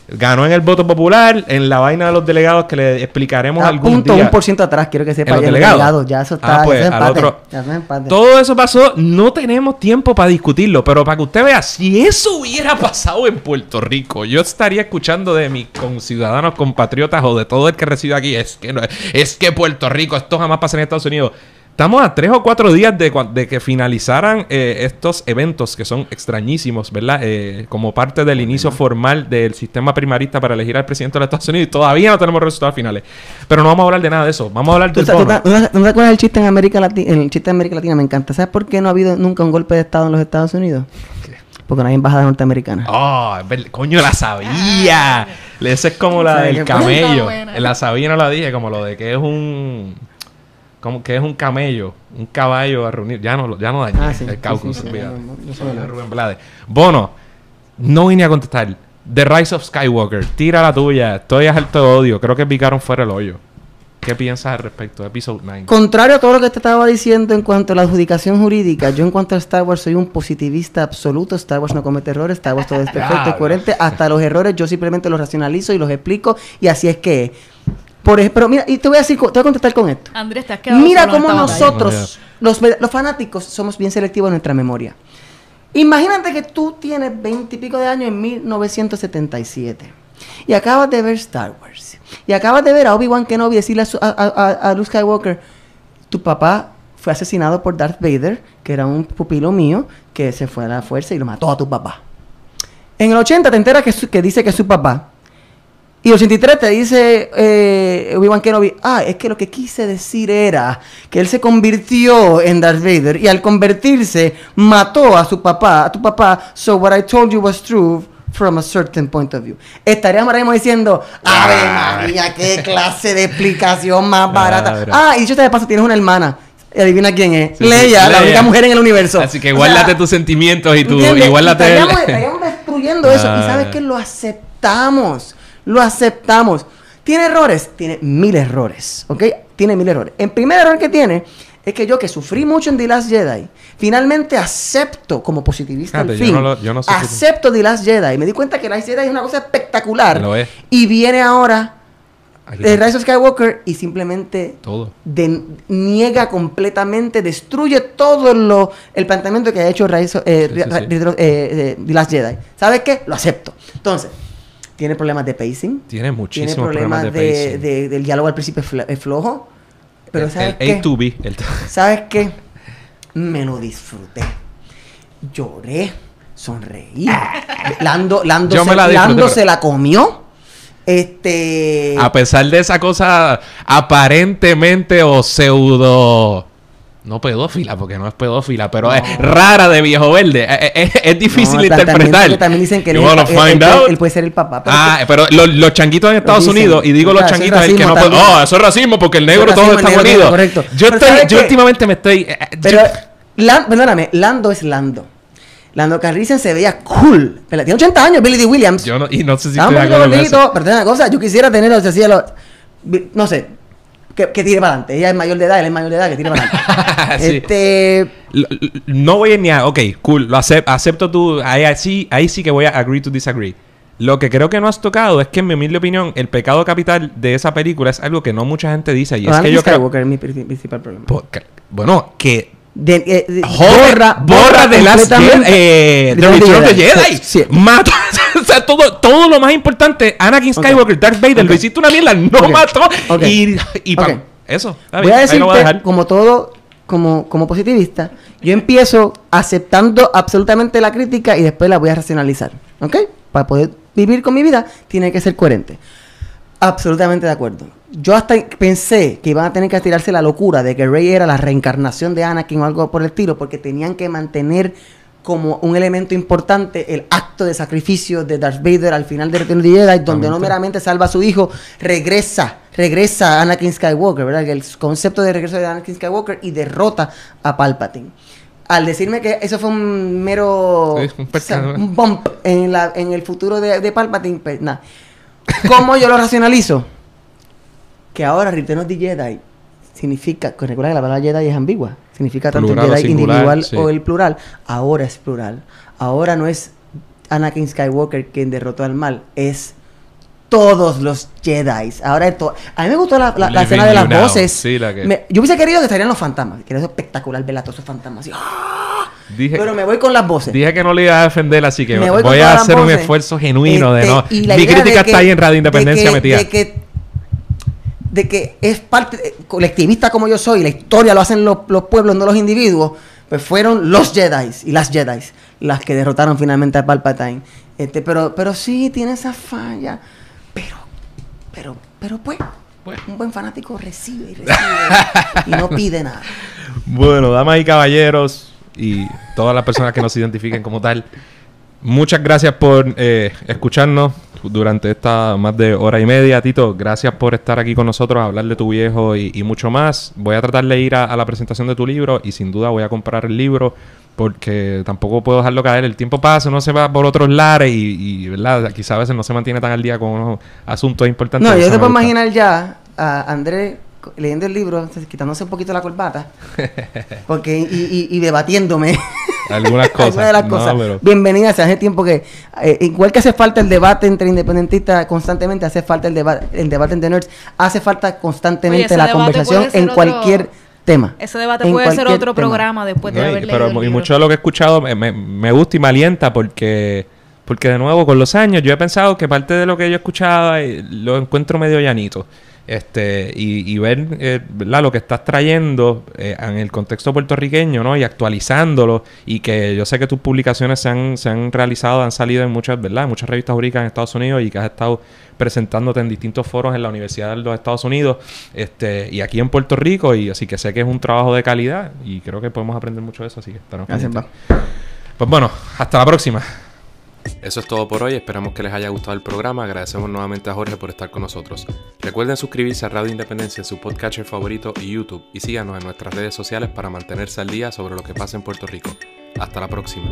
S2: Ganó en el voto popular, en la vaina de los delegados que le explicaremos algún día.
S4: 1% atrás, quiero que sepa.
S2: ¿En los delegados?
S4: Ya eso está,
S2: pues,
S4: ya
S2: al otro.
S4: empate.
S2: Todo eso pasó, no tenemos tiempo para discutirlo, pero para que usted vea, si eso hubiera pasado en Puerto Rico, yo estaría escuchando de mis conciudadanos, compatriotas o de todo el que reside aquí, es que Puerto Rico, esto jamás pasa en Estados Unidos. Estamos a 3 o 4 días de que finalizaran estos eventos que son extrañísimos, ¿verdad? Como parte del inicio formal del sistema primarista para elegir al presidente de los Estados Unidos. Y todavía no tenemos resultados finales. Pero no vamos a hablar de nada de eso. Vamos a hablar del bono.
S4: ¿No te acuerdas del chiste en América Latina? El chiste de América Latina me encanta. ¿Sabes por qué no ha habido nunca un golpe de Estado en los Estados Unidos? Porque no hay embajada norteamericana.
S2: ¡Oh! Coño, la sabía. Esa es como la del camello. La sabía, no la dije. Como lo de que es un... Como que es un camello, un caballo a reunir. Ya no dañé el caucus. Rubén Blades. Bono, no vine a contestar. The Rise of Skywalker, tira la tuya. Estoy harto de odio. Creo que picaron fuera el hoyo. ¿Qué piensas al respecto de Episode 9?
S4: Contrario a todo lo que te estaba diciendo en cuanto a la adjudicación jurídica, yo en cuanto a Star Wars soy un positivista absoluto. Star Wars no comete errores, Star Wars todo es perfecto, es coherente. Hasta los errores yo simplemente los racionalizo y los explico, y así es que es. Pero mira, y te voy a contestar con esto.
S3: Andrés, te has quedado
S4: Mira
S3: solo en
S4: cómo
S3: esta
S4: nosotros, los fanáticos, somos bien selectivos en nuestra memoria. Imagínate que tú tienes 20 y pico de años en 1977 y acabas de ver Star Wars y acabas de ver a Obi-Wan Kenobi decirle a Luke Skywalker: tu papá fue asesinado por Darth Vader, que era un pupilo mío que se fue a la fuerza y lo mató a tu papá. En el 80 te enteras que dice que es su papá. Y el 83 te dice Obi-Wan Kenobi: es que lo que quise decir era que él se convirtió en Darth Vader y al convertirse mató a tu papá. So what I told you was true from a certain point of view. Estaríamos ahora mismo diciendo: ¡Ave María, qué clase de explicación más barata! Y dicho de paso, tienes una hermana. Adivina quién es. Leia, la única mujer en el universo.
S2: Así que guárdate tus sentimientos y guárdate...
S4: Estaríamos destruyendo eso. Y ¿sabes qué? Lo aceptamos. Lo aceptamos. ¿Tiene errores? Tiene 1000 errores, ¿ok? Tiene 1000 errores. El primer error que tiene es que yo, que sufrí mucho en The Last Jedi, finalmente acepto, como positivista al fin, acepto The Last Jedi. Me di cuenta que The Last Jedi es una cosa espectacular.
S2: Lo es.
S4: Y viene ahora The Rise of Skywalker y simplemente niega completamente, destruye todo el planteamiento que ha hecho The Last Jedi. ¿Sabes qué? Lo acepto. Entonces... Tiene problemas de pacing.
S2: Tiene muchísimos
S4: problemas de pacing. Del diálogo al principio es flojo. Pero ¿sabes qué?
S2: A2B.
S4: ¿Sabes qué? Me lo disfruté. Lloré. Sonreí. Lando se la comió.
S2: A pesar de esa cosa aparentemente o pseudo... No pedófila, porque no es pedófila, pero es rara de viejo verde. Es difícil de interpretar.
S4: También dicen que él puede ser el papá.
S2: Pero los changuitos en Estados Unidos, y digo los changuitos, es que no puede... eso es racismo, porque el negro todo está unido.
S4: Correcto.
S2: Yo últimamente me estoy...
S4: Perdóname, Lando es Lando. Lando Calrissian se veía cool. Tiene 80 años, Billy D. Williams.
S2: Y no sé si estoy de acuerdo con eso.
S4: Pero una cosa, yo quisiera tenerlo, no sé... Que tire para adelante. Ella es mayor de edad, él es mayor de edad, que tire para adelante.
S2: No voy a ni a... Ok, cool. Lo acepto tú. Ahí sí que voy a agree to disagree. Lo que creo que no has tocado es que, en mi humilde opinión, el pecado capital de esa película es algo que no mucha gente dice. Y es que yo creo...
S4: es mi principal problema.
S2: Bueno, que...
S4: borra
S2: de las The Return of the Jedi.
S4: Sí.
S2: Mató. O sea, todo lo más importante, Anakin Skywalker, Darth Vader, lo hiciste una mierda, no mató. Eso.
S4: Voy a decirte, como positivista, yo empiezo aceptando absolutamente la crítica y después la voy a racionalizar. ¿Ok? Para poder vivir con mi vida, tiene que ser coherente. Absolutamente de acuerdo. Yo hasta pensé que iban a tener que tirarse la locura de que Rey era la reencarnación de Anakin o algo por el estilo, porque tenían que mantener como un elemento importante el acto de sacrificio de Darth Vader al final de Return of the Jedi, donde no meramente salva a su hijo, regresa a Anakin Skywalker, ¿verdad? El concepto de regreso de Anakin Skywalker y derrota a Palpatine. Al decirme que eso fue un mero un bump en el futuro de Palpatine, pues nada. ¿Cómo yo lo racionalizo? Que ahora Return of the Jedi significa, recuerda que la palabra Jedi es ambigua, significa tanto
S2: Plural
S4: el Jedi
S2: singular,
S4: individual
S2: sí.
S4: o el plural. Ahora es plural. Ahora no es Anakin Skywalker quien derrotó al mal, es todos los Jedi. Ahora a mí me gustó la escena de las voces.
S2: Sí,
S4: Yo hubiese querido que estarían los fantasmas. Que era espectacular ver a todos esos fantasmas así. ¡Ah!
S2: Dije,
S4: Pero me voy con las voces.
S2: Dije que no le iba a defender, así que
S4: Me voy con
S2: voy a
S4: todas las
S2: hacer un
S4: voces.
S2: esfuerzo genuino de no.
S4: Y la
S2: Mi
S4: idea
S2: crítica
S4: de que-
S2: está ahí en Radio Independencia metida.
S4: De que es parte colectivista como yo soy, la historia lo hacen los pueblos, no los individuos, pues fueron los Jedi y las Jedi las que derrotaron finalmente a Palpatine. Pero sí tiene esa falla. Pero pues, un buen fanático recibe y no pide nada.
S2: Bueno, damas y caballeros y todas las personas que nos identifiquen como tal, muchas gracias por escucharnos durante esta más de hora y media. Tito, gracias por estar aquí con nosotros a hablar de tu viejo y mucho más. Voy a tratar de ir a la presentación de tu libro y sin duda voy a comprar el libro porque tampoco puedo dejarlo caer. El tiempo pasa, uno se va por otros lares y ¿verdad? Quizás a veces no se mantiene tan al día con unos asuntos importantes.
S4: No, yo
S2: Eso
S4: te
S2: me
S4: puedo
S2: gusta.
S4: imaginar ya a Andrés leyendo el libro, quitándose un poquito la corbata porque y debatiéndome
S2: Algunas cosas.
S4: algunas de las
S2: No,
S4: cosas.
S2: pero-
S4: Bienvenida, hace tiempo que igual que hace falta el debate entre independentistas constantemente, hace falta el debate entre nerds, hace falta constantemente
S3: Oye, ese
S4: la
S3: debate
S4: conversación
S3: puede ser
S4: en cualquier tema.
S3: Ese debate
S4: En
S3: puede ser
S4: cualquier
S3: otro
S4: tema.
S3: programa después de
S2: No,
S3: haber
S2: pero
S3: leído el
S2: y
S3: libro.
S2: mucho de lo que he escuchado me gusta y me alienta porque de nuevo con los años yo he pensado que parte de lo que yo escuchaba lo encuentro medio llanito. Y ver ¿verdad? Lo que estás trayendo en el contexto puertorriqueño, ¿no? Y actualizándolo, y que yo sé que tus publicaciones se han realizado, han salido en muchas, ¿verdad? En muchas revistas jurídicas en Estados Unidos, y que has estado presentándote en distintos foros en la Universidad de los Estados Unidos y aquí en Puerto Rico, y así que sé que es un trabajo de calidad y creo que podemos aprender mucho de eso, así que estaremos
S4: Gracias,
S2: pendientes. Pues bueno, hasta la próxima.
S1: Eso es todo por hoy, esperamos que les haya gustado el programa, agradecemos nuevamente a Jorge por estar con nosotros. Recuerden suscribirse a Radio Independencia en su podcatcher favorito y YouTube, y síganos en nuestras redes sociales para mantenerse al día sobre lo que pasa en Puerto Rico. Hasta la próxima.